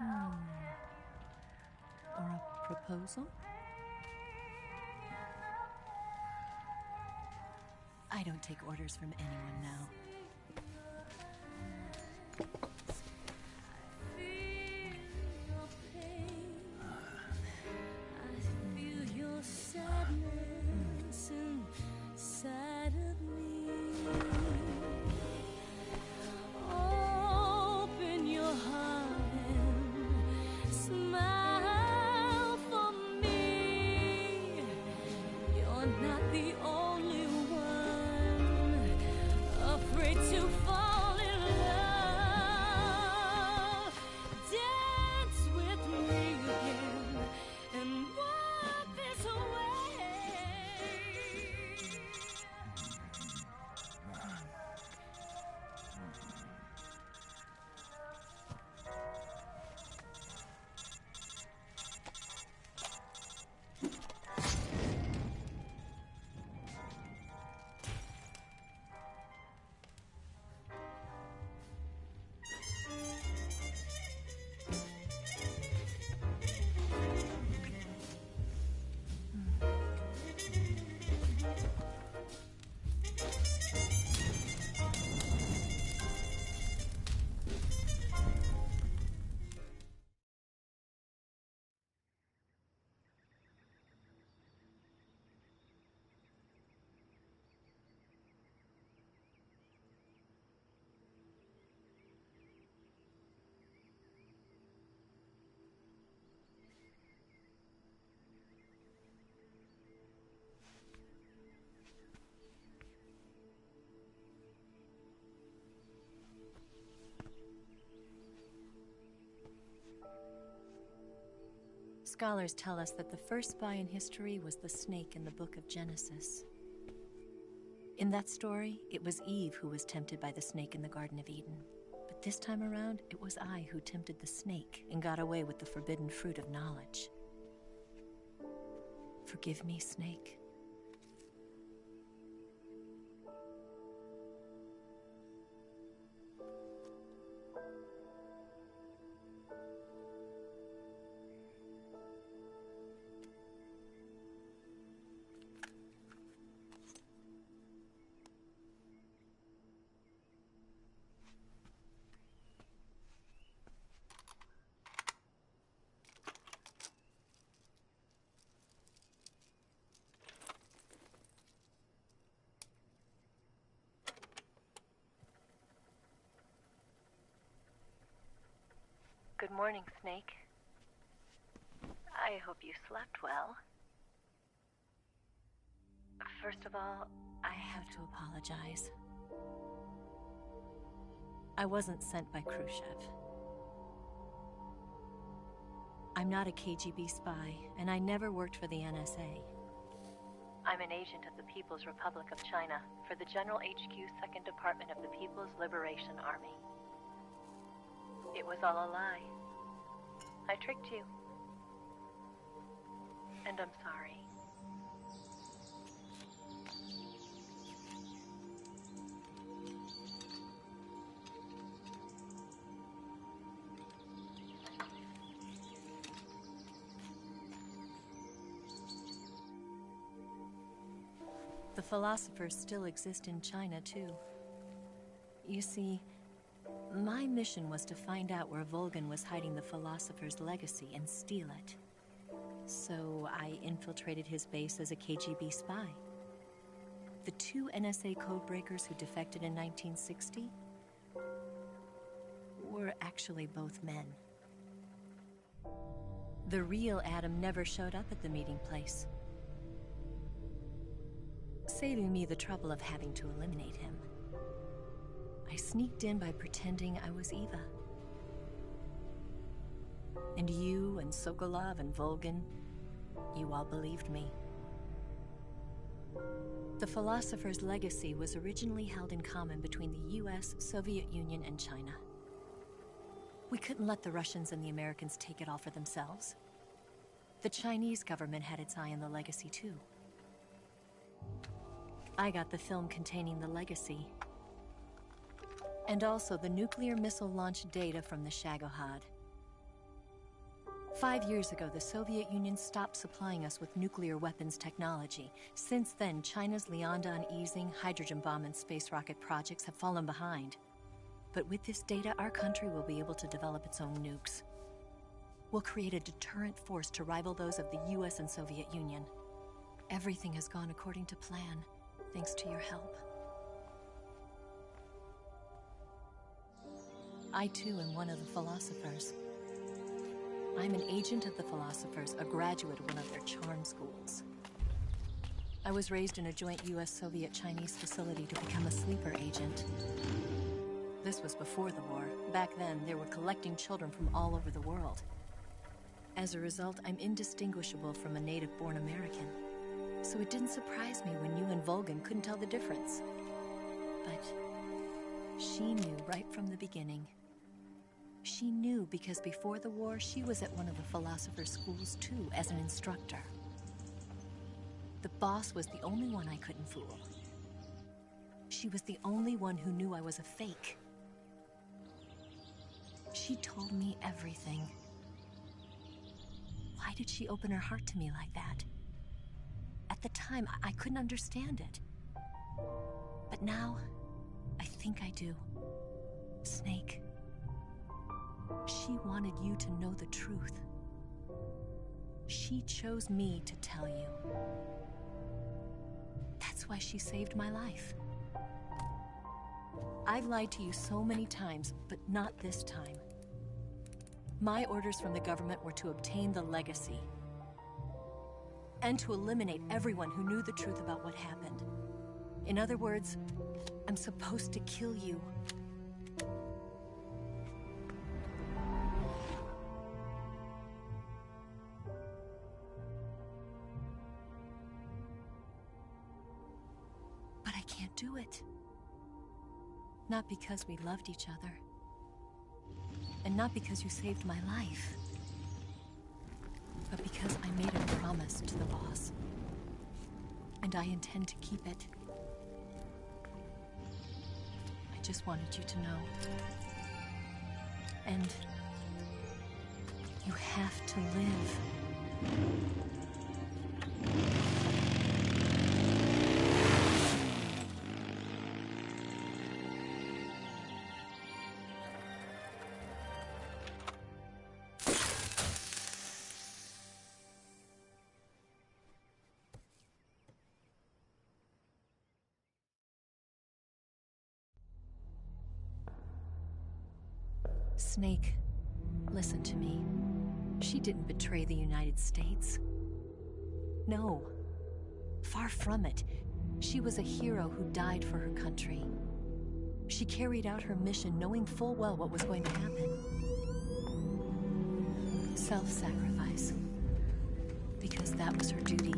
Or a proposal? I don't take orders from anyone now. Scholars tell us that the first spy in history was the snake in the book of Genesis. In that story, it was Eve who was tempted by the snake in the Garden of Eden. But this time around, it was I who tempted the snake and got away with the forbidden fruit of knowledge. Forgive me, snake. Good morning, Snake. I hope you slept well. First of all, I have to apologize. I wasn't sent by Khrushchev. I'm not a KGB spy, and I never worked for the NSA. I'm an agent of the People's Republic of China for the General HQ 2nd Department of the People's Liberation Army. It was all a lie. I tricked you. And I'm sorry. The philosophers still exist in China, too. You see, my mission was to find out where Volgan was hiding the philosopher's legacy and steal it. So I infiltrated his base as a KGB spy. The two NSA codebreakers who defected in 1960 were actually both men. The real Adam never showed up at the meeting place, saving me the trouble of having to eliminate him. I sneaked in by pretending I was Eva. And you and Sokolov and Volgin, you all believed me. The philosopher's legacy was originally held in common between the US, Soviet Union, and China. We couldn't let the Russians and the Americans take it all for themselves. The Chinese government had its eye on the legacy too. I got the film containing the legacy, and also the nuclear missile launch data from the Shagohod. 5 years ago, the Soviet Union stopped supplying us with nuclear weapons technology. Since then, China's Liaodong easing, hydrogen bomb, and space rocket projects have fallen behind. But with this data, our country will be able to develop its own nukes. We'll create a deterrent force to rival those of the US and Soviet Union. Everything has gone according to plan, thanks to your help. I too am one of the philosophers. I'm an agent of the philosophers, a graduate of one of their charm schools. I was raised in a joint US-Soviet-Chinese facility to become a sleeper agent. This was before the war. Back then, they were collecting children from all over the world. As a result, I'm indistinguishable from a native-born American. So it didn't surprise me when you and Volgin couldn't tell the difference. But she knew right from the beginning. She knew because before the war, she was at one of the philosopher's schools too, as an instructor. The boss was the only one I couldn't fool. She was the only one who knew I was a fake. She told me everything. Why did she open her heart to me like that? At the time, I couldn't understand it. But now, I think I do. Snake. She wanted you to know the truth. She chose me to tell you. That's why she saved my life. I've lied to you so many times, but not this time. My orders from the government were to obtain the legacy and to eliminate everyone who knew the truth about what happened. In other words, I'm supposed to kill you. But I can't do it. Not because we loved each other. And not because you saved my life. But because I made a promise to the boss. And I intend to keep it. I just wanted you to know. And you have to live. Snake, listen to me. She didn't betray the United States. No. Far from it. She was a hero who died for her country. She carried out her mission knowing full well what was going to happen. Self-sacrifice. Because that was her duty.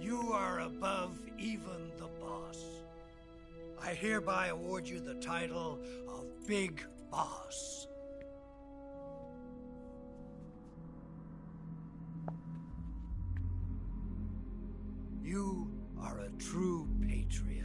You are above even the boss. I hereby award you the title of Big Boss. You are a true patriot.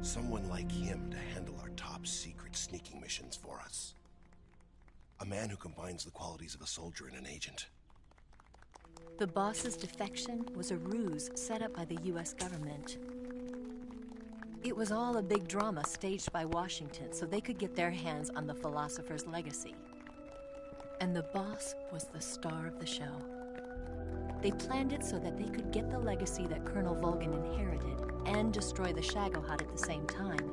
Someone like him to handle our top secret sneaking missions for us. A man who combines the qualities of a soldier and an agent. The boss's defection was a ruse set up by the US government. It was all a big drama staged by Washington so they could get their hands on the philosopher's legacy. And the boss was the star of the show. They planned it so that they could get the legacy that Colonel Volgin inherited and destroy the Shagohod at the same time.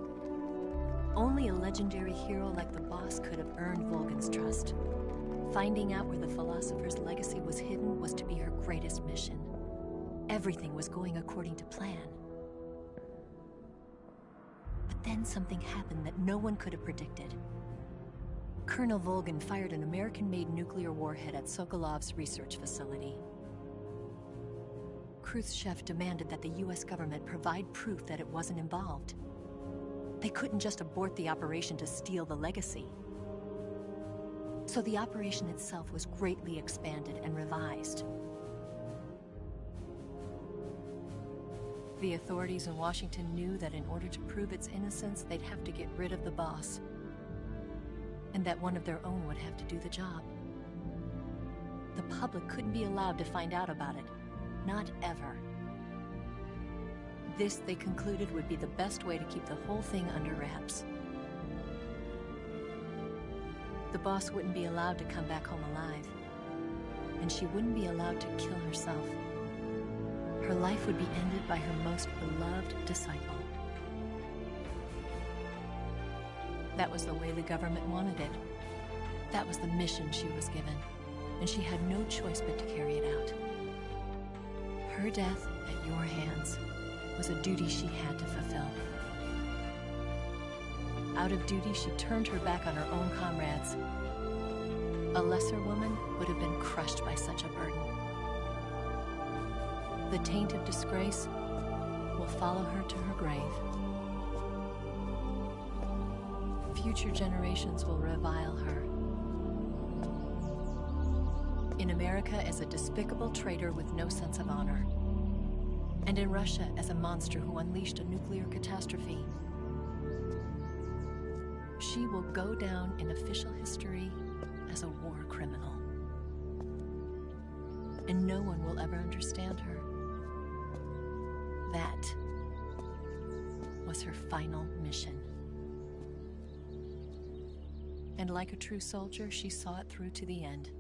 Only a legendary hero like the boss could have earned Volgin's trust. Finding out where the philosopher's legacy was hidden was to be her greatest mission. Everything was going according to plan. But then something happened that no one could have predicted. Colonel Volgin fired an American-made nuclear warhead at Sokolov's research facility. Khrushchev demanded that the US government provide proof that it wasn't involved. They couldn't just abort the operation to steal the legacy. So the operation itself was greatly expanded and revised. The authorities in Washington knew that in order to prove its innocence, they'd have to get rid of the boss, and that one of their own would have to do the job. The public couldn't be allowed to find out about it. Not ever. This, they concluded, would be the best way to keep the whole thing under wraps. The boss wouldn't be allowed to come back home alive, and she wouldn't be allowed to kill herself. Her life would be ended by her most beloved disciple. That was the way the government wanted it. That was the mission she was given, and she had no choice but to carry it out. Her death at your hands was a duty she had to fulfill. Out of duty, she turned her back on her own comrades. A lesser woman would have been crushed by such a burden. The taint of disgrace will follow her to her grave. Future generations will revile her. In America as a despicable traitor with no sense of honor. And in Russia as a monster who unleashed a nuclear catastrophe. She will go down in official history as a war criminal. And no one will ever understand her. That was her final mission. And like a true soldier, she saw it through to the end.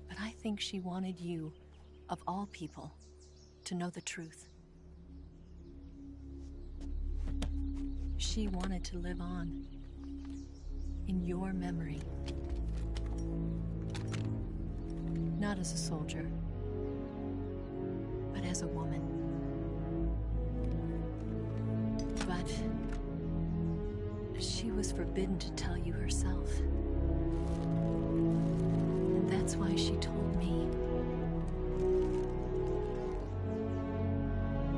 But I think she wanted you, of all people, to know the truth. She wanted to live on in your memory. Not as a soldier, but as a woman. But she was forbidden to tell you herself. And that's why she told me.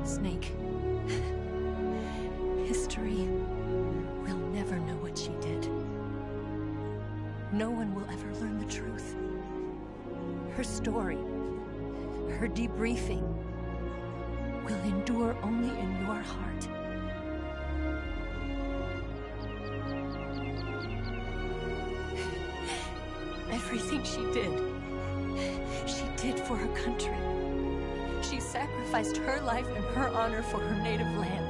Snake, history will never know what she did. No one will ever learn the truth. Her story, her debriefing, will endure only in your heart. Everything she did for her country. She sacrificed her life and her honor for her native land.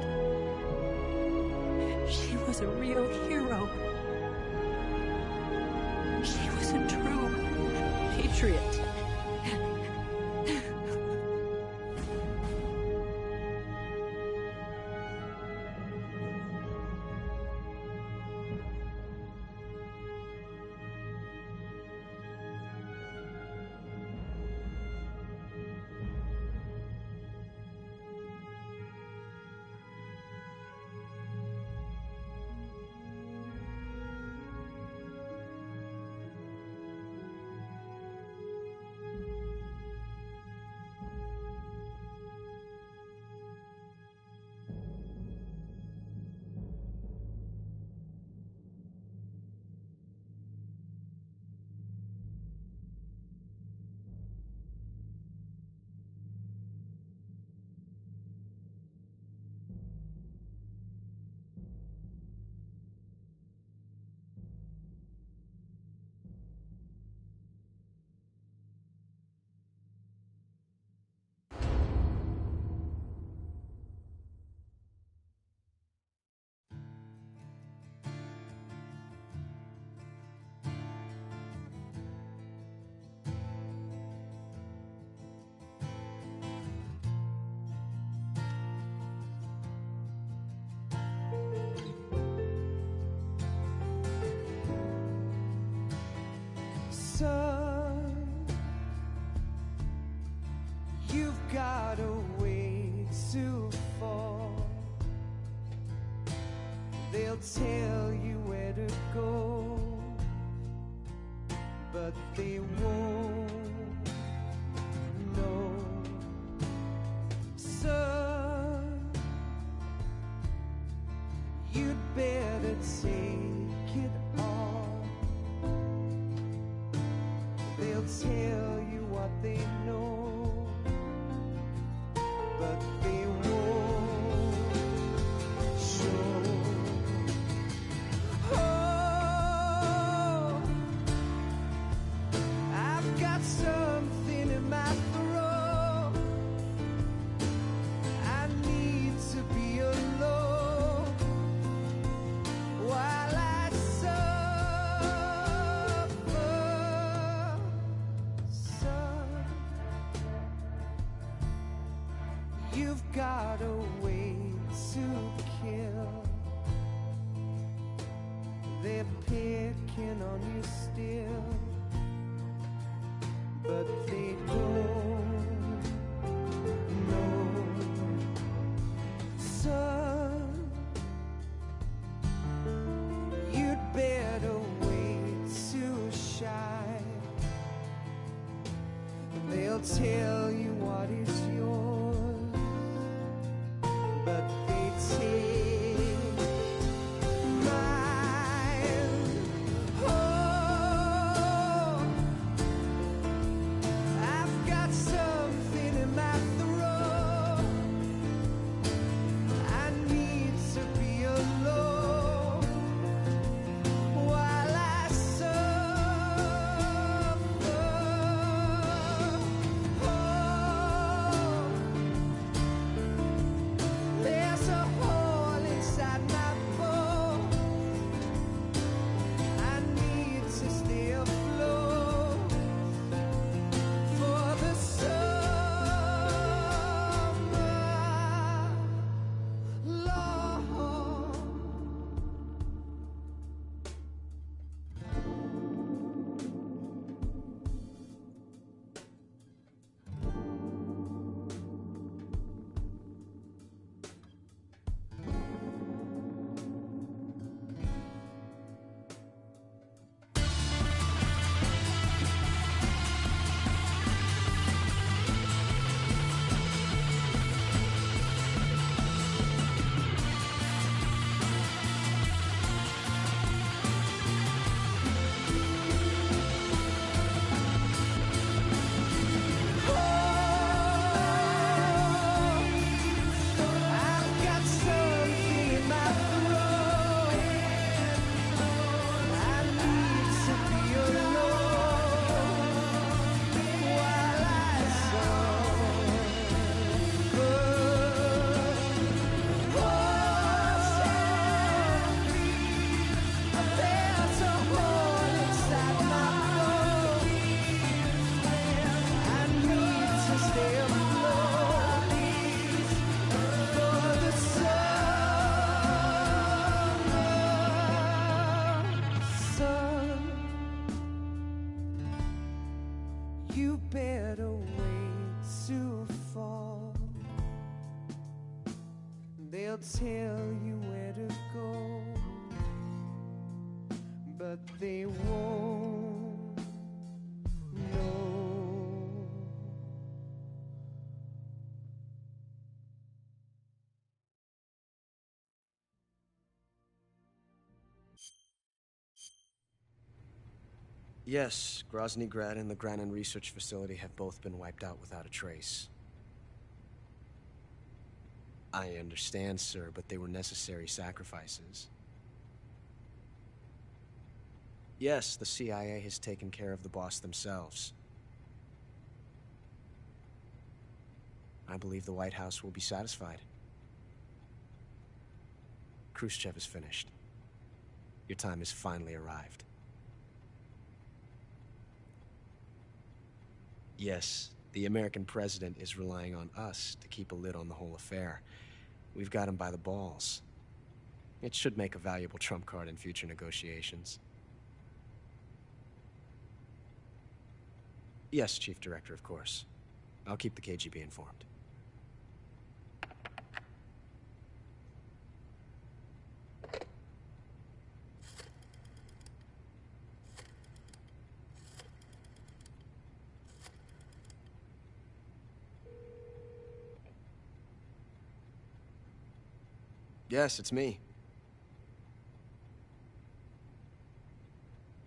She was a real hero. She was a true patriot. Son, you've got a way to fall. They'll tell you where to go, but they won't know. Son, you'd better take it all. They'll tell you what they know, but they won't show. Oh, I've got something in my throat. I need to be alone while I suffer. Son, you've got a way to kill. They're picking on you still, but they don't know. Son, you'd better wait to shine. They'll tell you what is yours, but they take mine. Oh, I've got something in my throat. I need to be alone while I suffer. Oh, there's a hole inside my bones. I need to stay afloat for the summer, Lord. I've got something in my throat. I need to be alone while I suffer. Oh, there's a hole inside my bones. I need to stay afloat for the summer. Son, you better wait to fall. They'll tell you where to go, but they won't know. Yes, Grozny Grad and the Granin Research Facility have both been wiped out without a trace. I understand, sir, but they were necessary sacrifices. Yes, the CIA has taken care of the boss themselves. I believe the White House will be satisfied. Khrushchev is finished. Your time has finally arrived. Yes, the American president is relying on us to keep a lid on the whole affair. We've got him by the balls. It should make a valuable trump card in future negotiations. Yes, Chief Director, of course. I'll keep the KGB informed. Yes, it's me.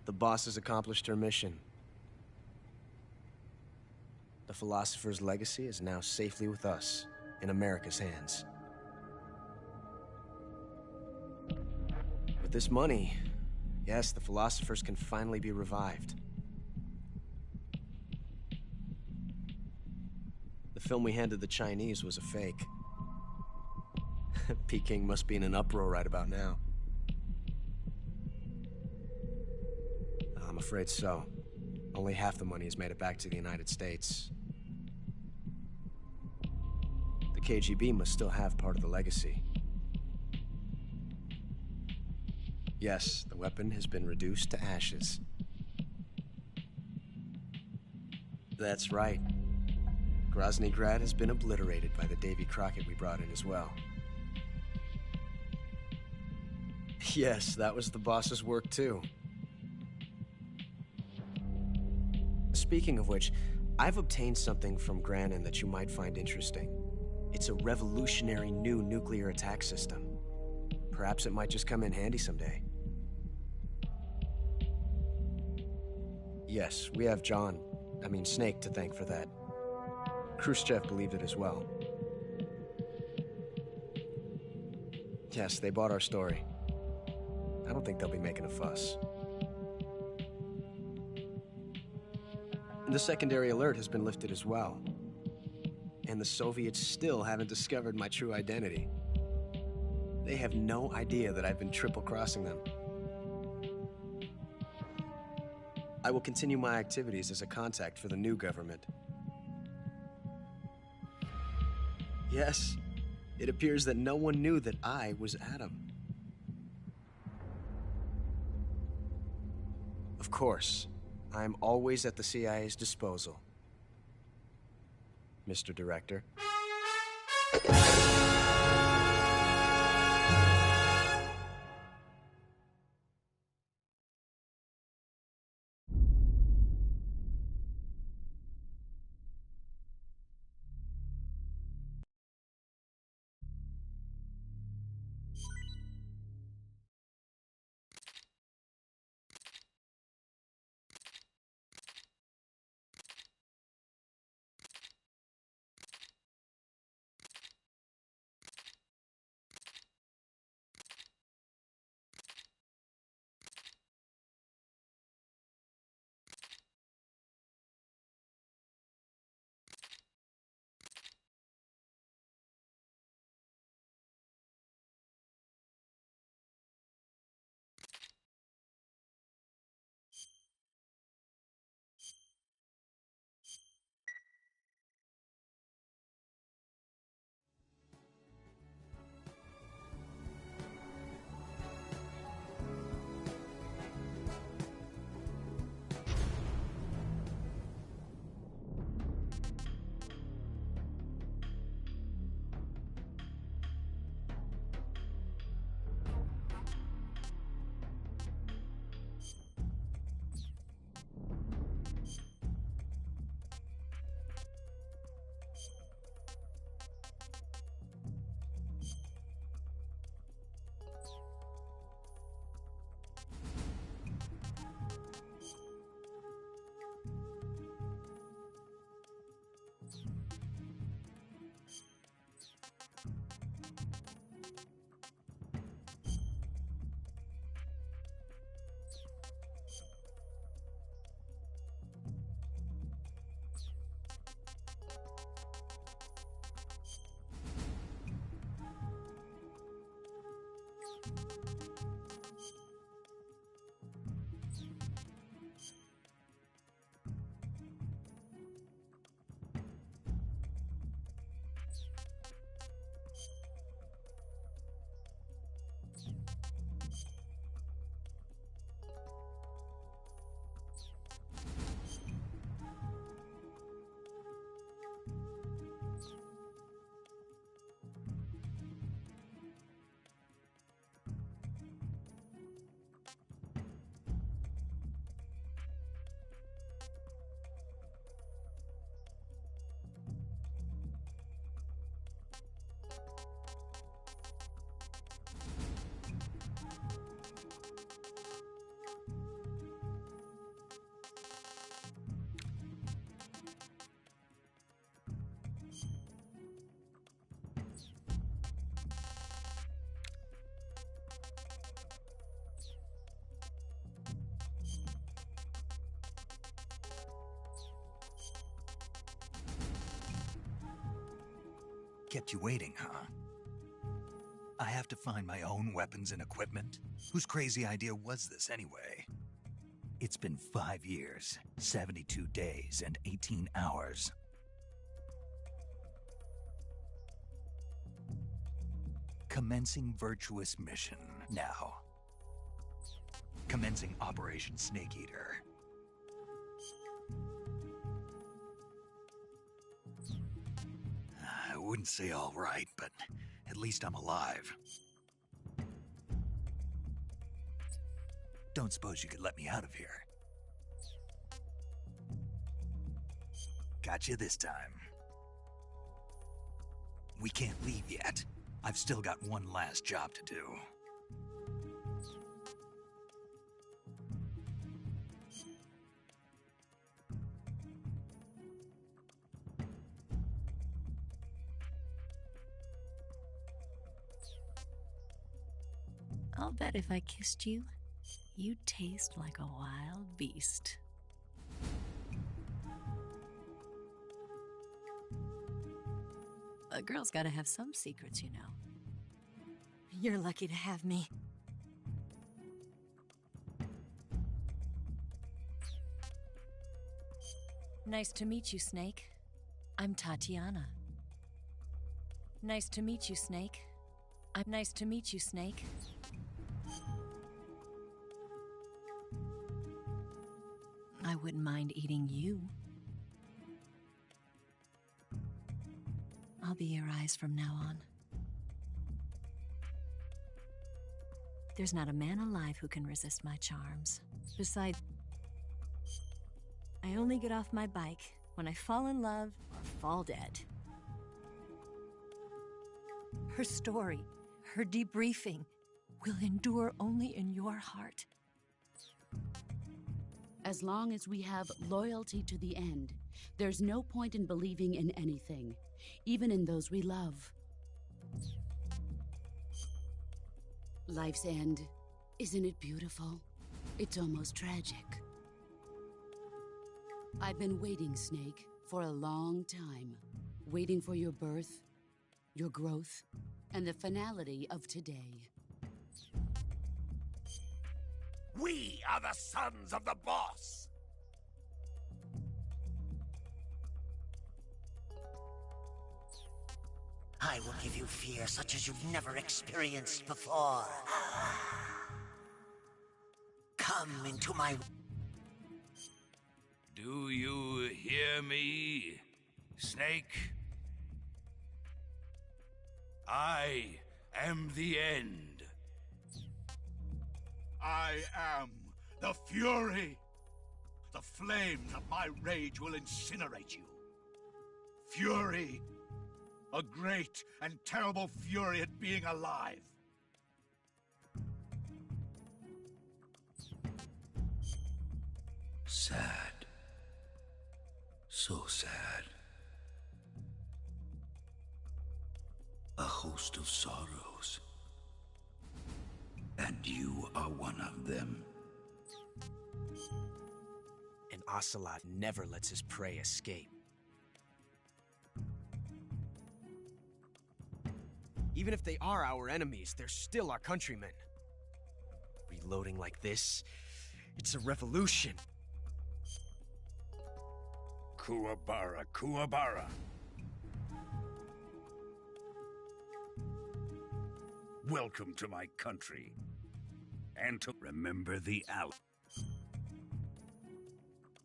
The boss has accomplished her mission. The Philosopher's legacy is now safely with us, in America's hands. With this money, yes, the Philosophers can finally be revived. The film we handed the Chinese was a fake. Peking must be in an uproar right about now. I'm afraid so. Only half the money has made it back to the United States. The KGB must still have part of the legacy. Yes, the weapon has been reduced to ashes. That's right. Grozny Grad has been obliterated by the Davy Crockett we brought in as well. Yes, that was the boss's work too. Speaking of which, I've obtained something from Granin that you might find interesting. It's a revolutionary new nuclear attack system. Perhaps it might just come in handy someday. Yes, we have Snake to thank for that. Khrushchev believed it as well. Yes, they bought our story. I don't think they'll be making a fuss. The secondary alert has been lifted as well. And the Soviets still haven't discovered my true identity. They have no idea that I've been triple-crossing them. I will continue my activities as a contact for the new government. Yes, it appears that no one knew that I was Adam. Of course, I am always at the CIA's disposal, Mr. Director. Kept you waiting, huh? I have to find my own weapons and equipment? Whose crazy idea was this, anyway? It's been 5 years, 72 days, and 18 hours. Commencing virtuous mission, now. Commencing Operation Snake Eater. I wouldn't say all right, but at least I'm alive. Don't suppose you could let me out of here? Gotcha this time. We can't leave yet. I've still got one last job to do. I'll bet if I kissed you, you'd taste like a wild beast. A girl's gotta have some secrets, you know. You're lucky to have me. Nice to meet you, Snake. I'm Tatiana. Nice to meet you, Snake. Nice to meet you, Snake. I wouldn't mind eating you. I'll be your eyes from now on. There's not a man alive who can resist my charms. Besides, I only get off my bike when I fall in love or fall dead. Her story, her debriefing, will endure only in your heart. As long as we have loyalty to the end, there's no point in believing in anything, even in those we love. Life's end, isn't it beautiful? It's almost tragic. I've been waiting, Snake, for a long time. Waiting for your birth, your growth, and the finality of today. We are the sons of the boss! I will give you fear such as you've never experienced before. Come into my... Do you hear me, Snake? I am the end. I am the Fury. The flames of my rage will incinerate you. Fury. A great and terrible fury at being alive. Sad. So sad. A host of sorrows. And you are one of them. An ocelot never lets his prey escape. Even if they are our enemies, they're still our countrymen. Reloading like this, it's a revolution. Kuwabara, Kuwabara. Welcome to my country. And to remember the out.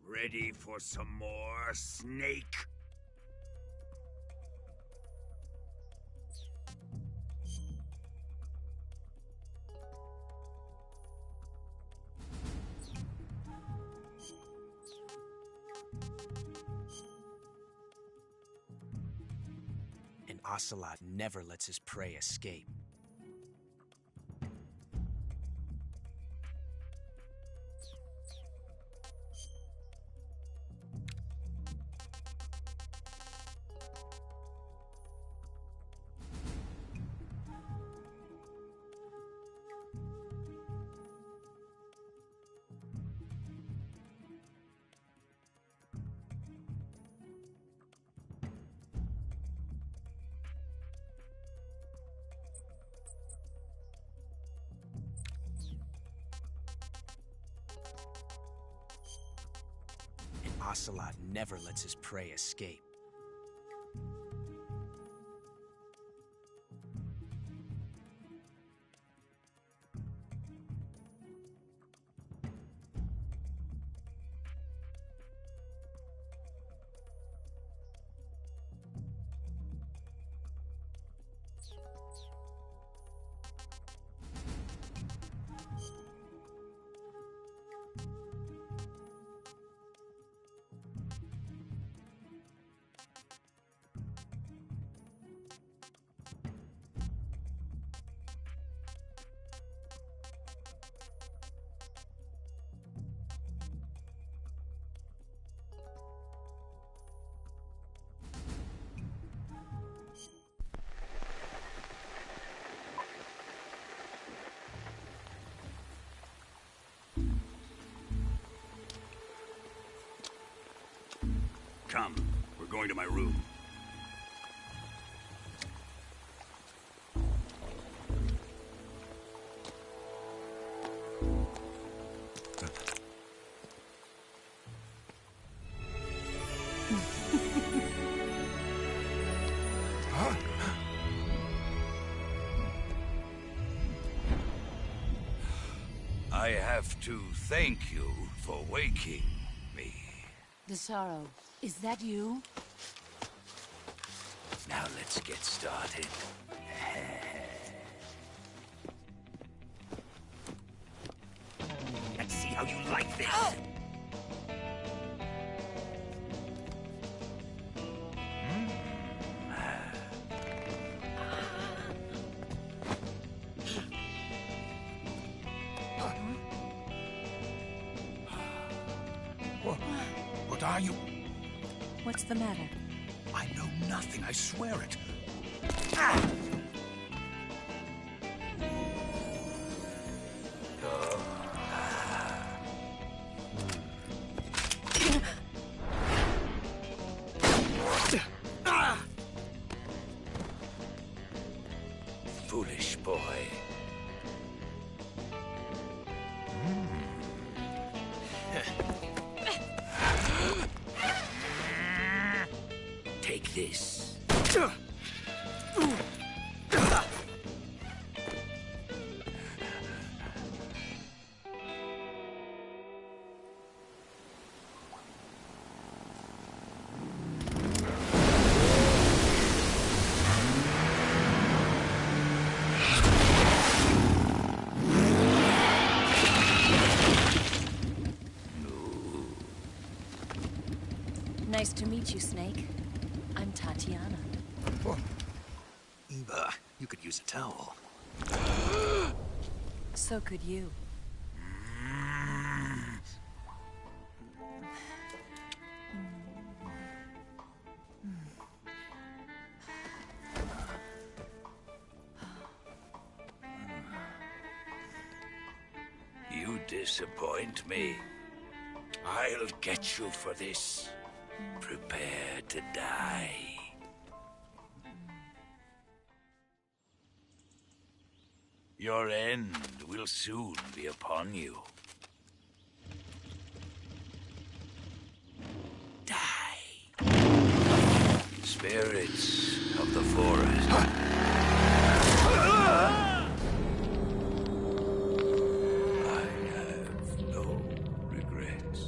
Ready for some more, Snake? An ocelot never lets his prey escape. ocelot never lets his prey escape. Come, we're going to my room. I have to thank you for waking me. The Sorrow, is that you? Now let's get started. Let's see how you like this. What are you? What's the matter? I know nothing, I swear it. Foolish boy. Take this. Nice to meet you, Snake. I'm Tatiana. Eva, you could use a towel. So could you. You disappoint me. I'll get you for this. Prepare to die. Your end will soon be upon you. Die. Spirits of the forest. I have no regrets.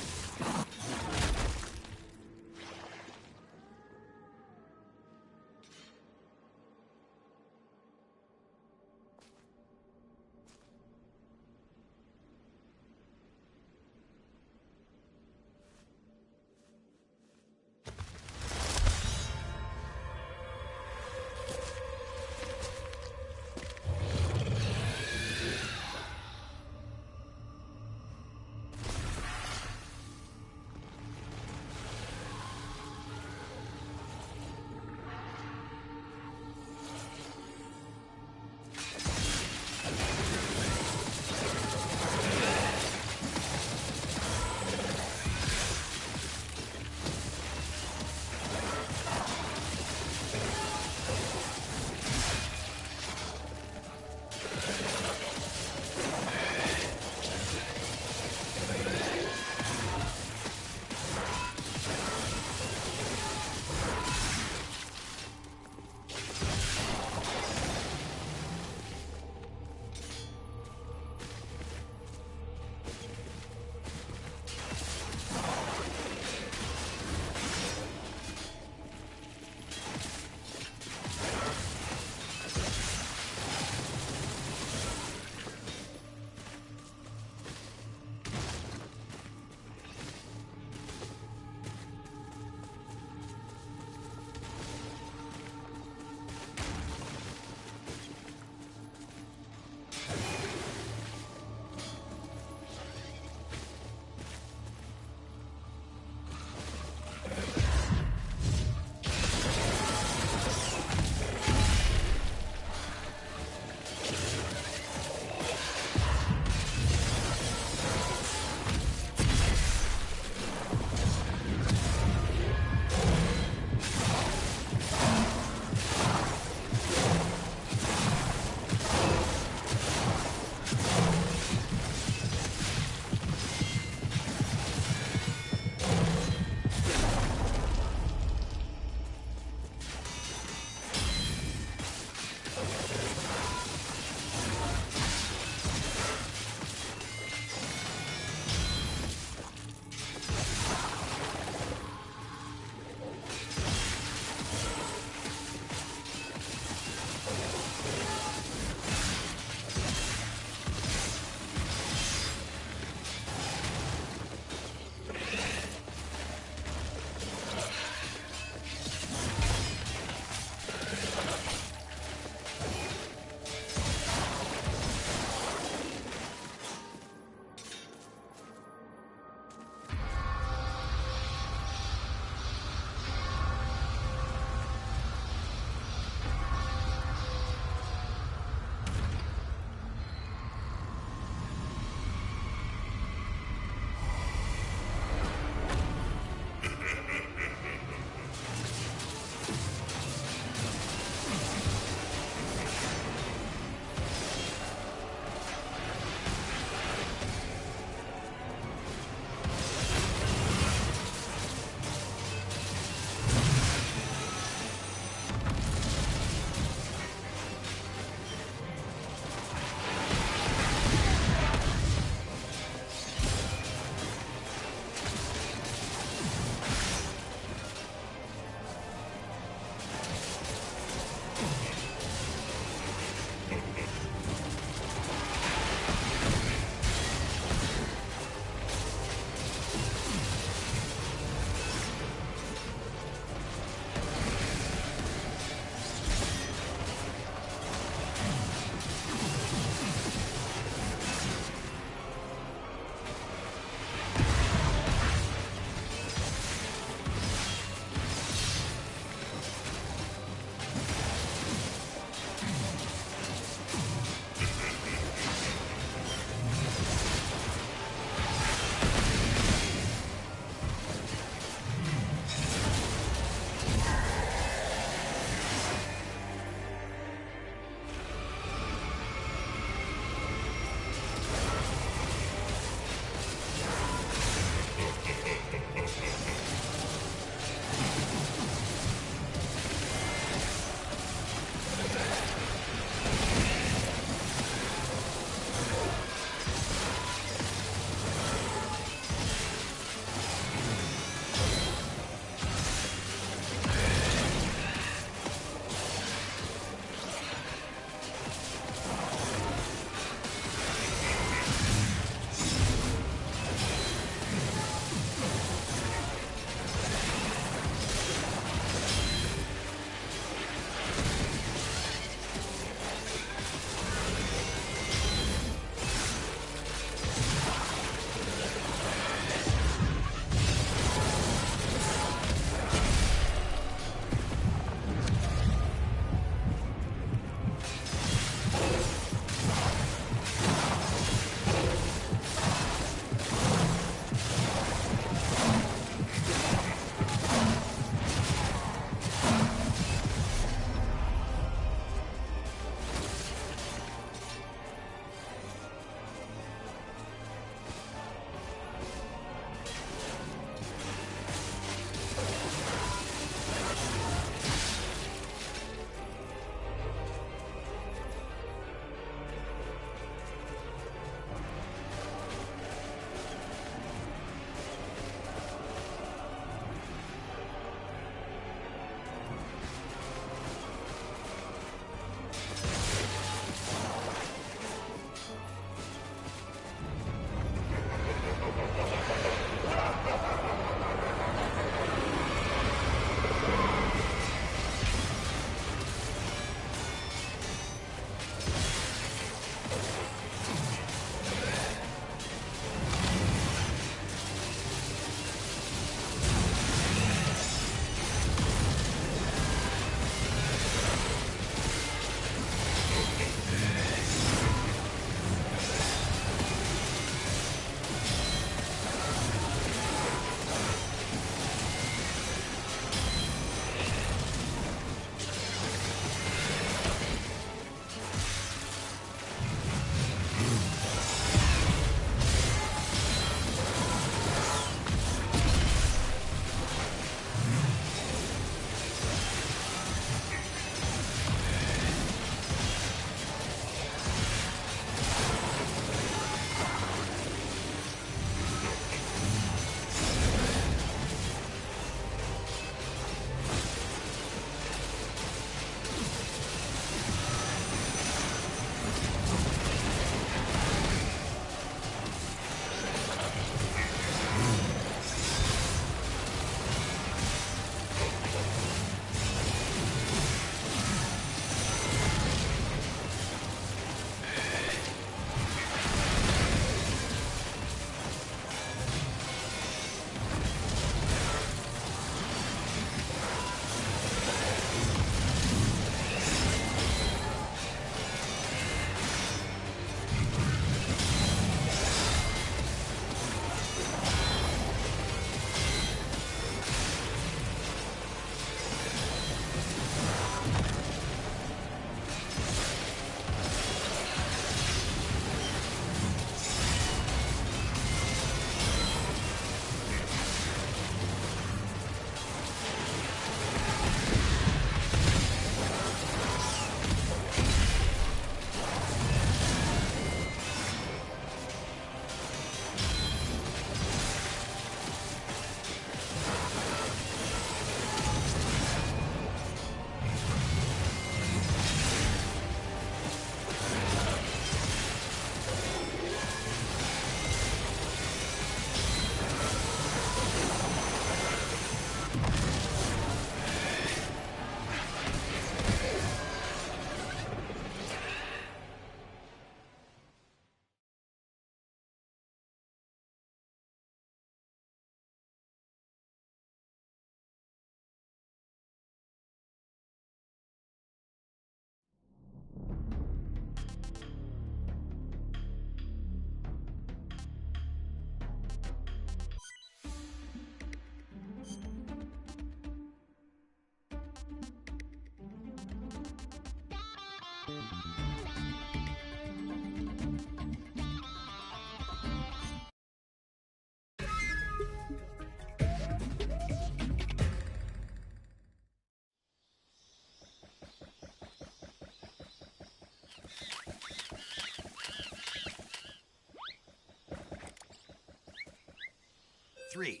3,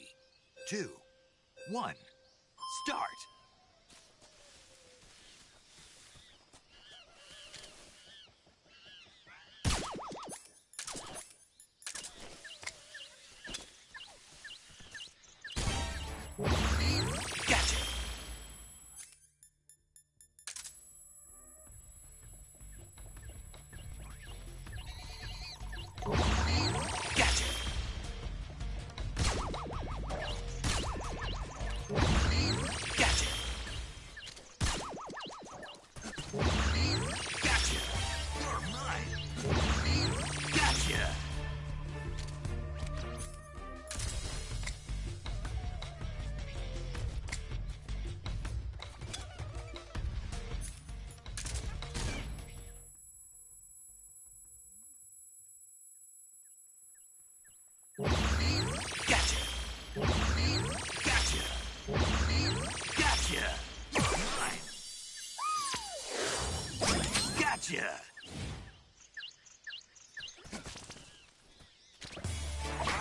2, 1, start! Gotcha! Gotcha! Gotcha! Gotcha! You're mine! Gotcha! Gotcha! Gotcha! Gotcha! You're mine! Gotcha!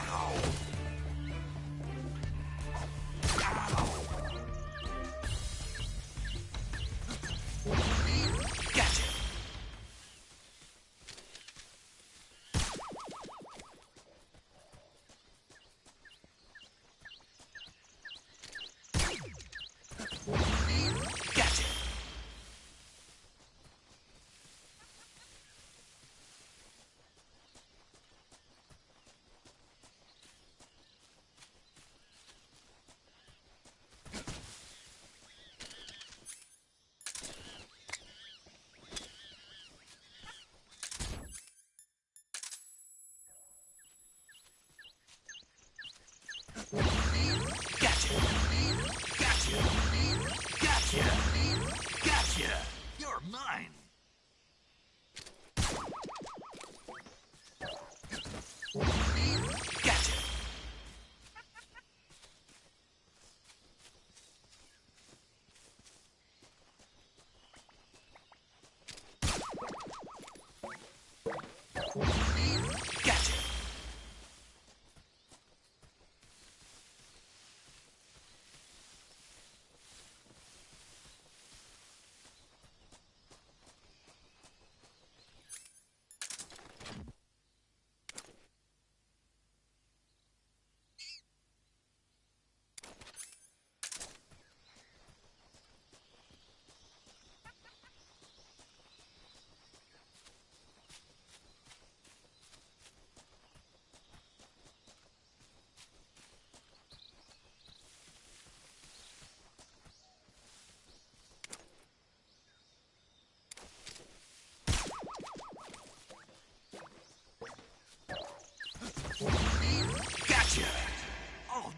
Ow! Gotcha!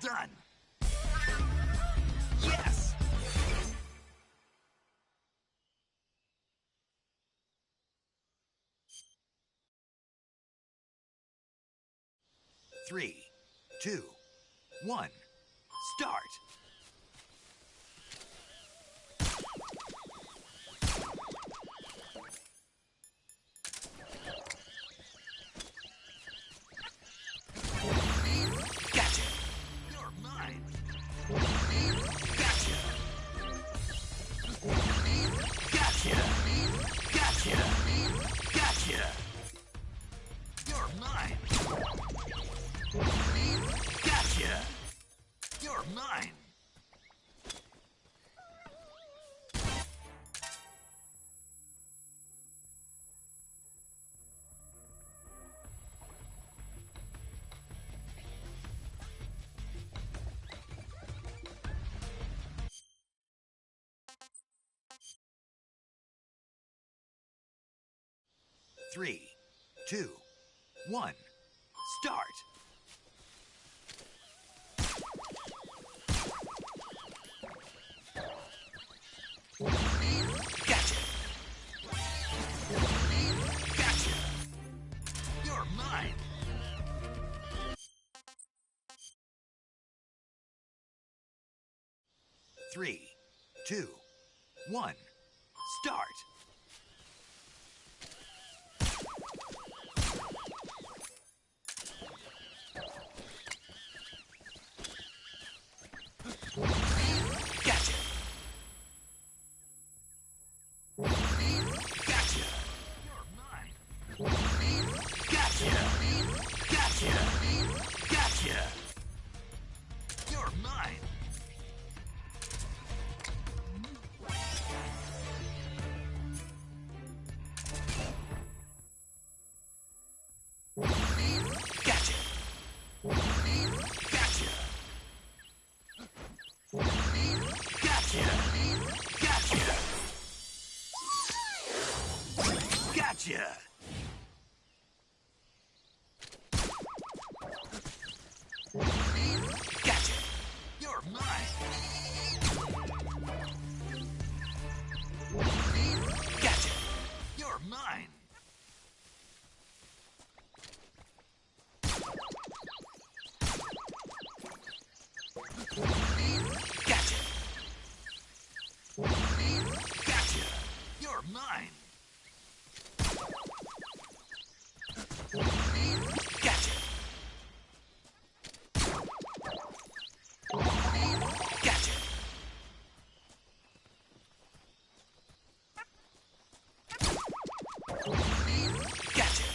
done! Yes! Three, two, one, start! Gotcha! You're mine! Gotcha! Gotcha! Gotcha! Gotcha! You're mine! Gotcha! You're mine! Three, two, one, start! Gotcha! Gotcha! You're mine! Three, two, one, start! Gotcha! Gotcha! You're mine! Gotcha! Gotcha! Gotcha! You're mine! Gotcha! Gotcha! Gotcha! Gotcha! Gotcha! Gotcha! You're mine! Gotcha! You're mine! Gotcha! Gotcha! You're mine! Gotcha! Gotcha! Gotcha!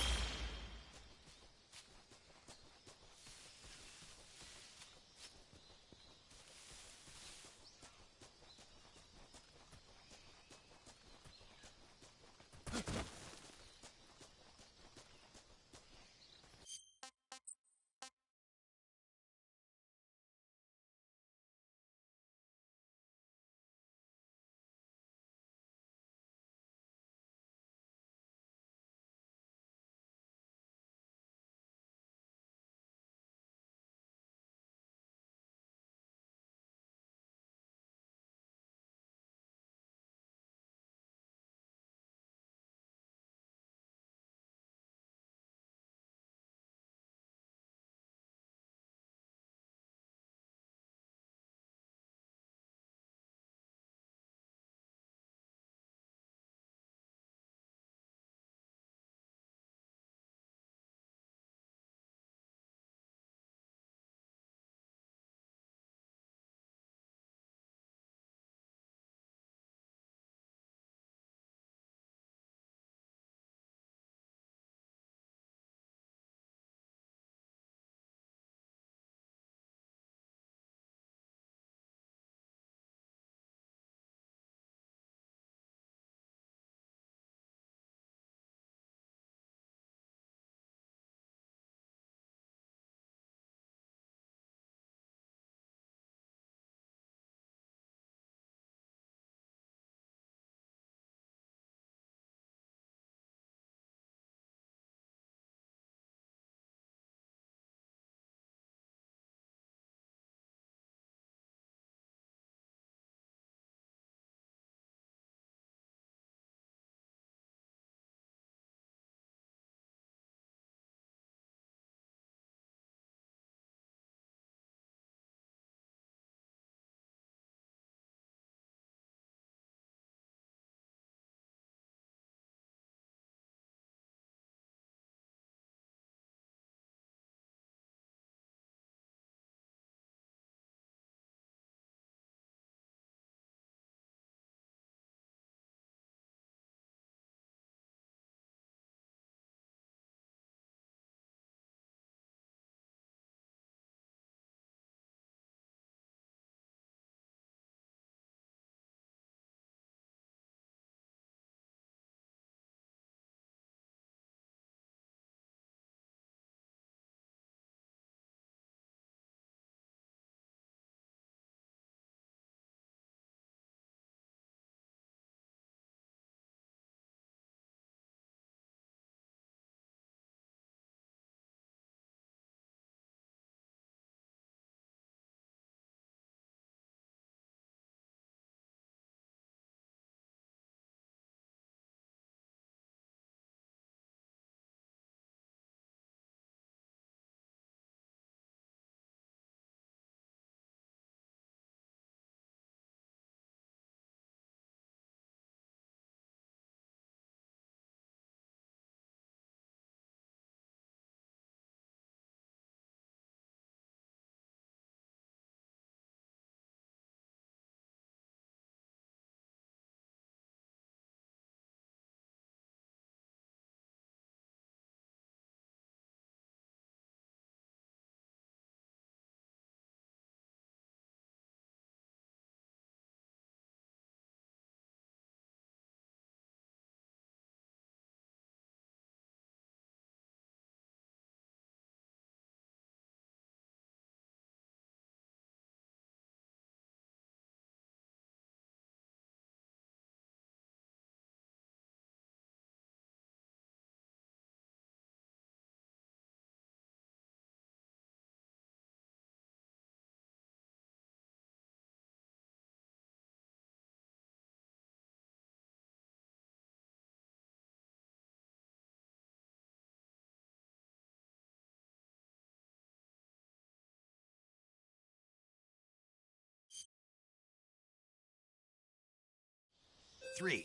3,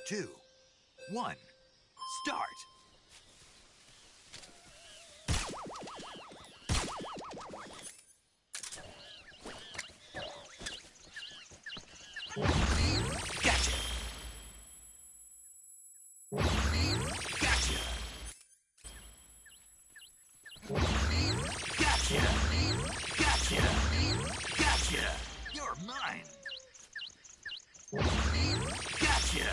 2, 1, start! Gotcha! Gotcha! Gotcha! Gotcha! Gotcha! You're mine! Gotcha!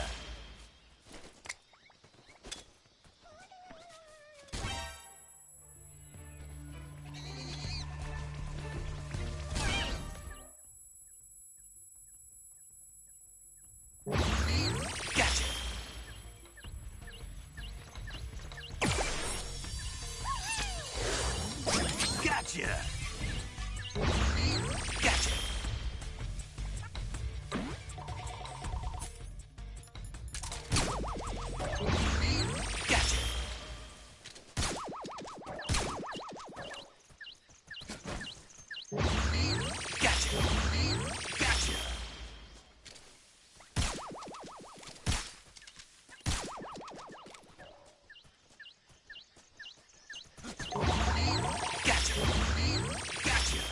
Gotcha! Gotcha! Gotcha! Gotcha! Gotcha!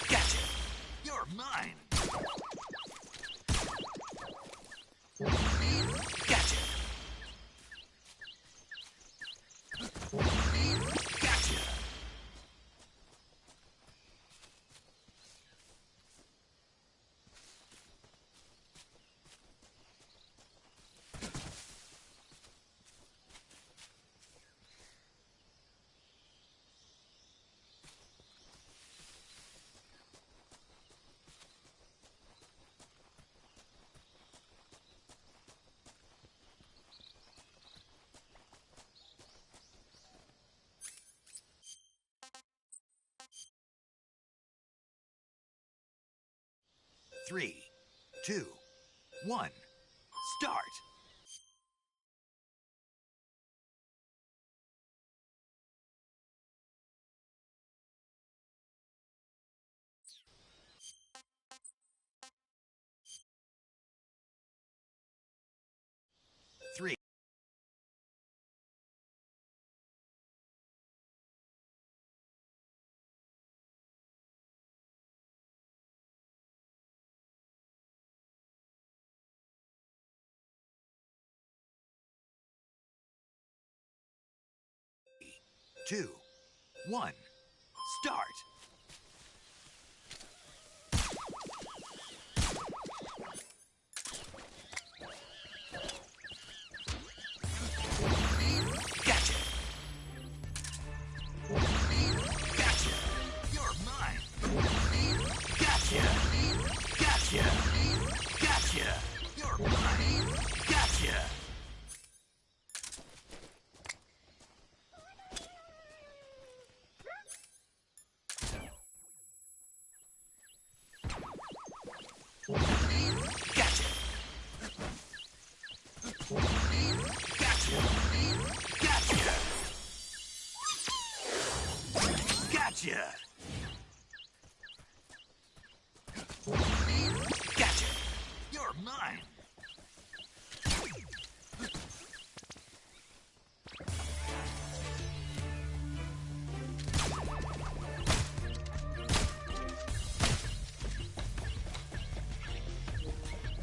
Gotcha! You're mine! Gotcha! Gotcha! Three, 2, 1, start! Three. 2, 1, start! Gotcha! Gotcha! You're mine! Gotcha! Gotcha! Gotcha! You're mine! Gotcha! Gotcha! Gotcha! Gotcha! Gotcha! Gotcha! You're mine!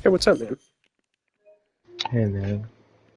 Hey, what's up, man? Hey, man.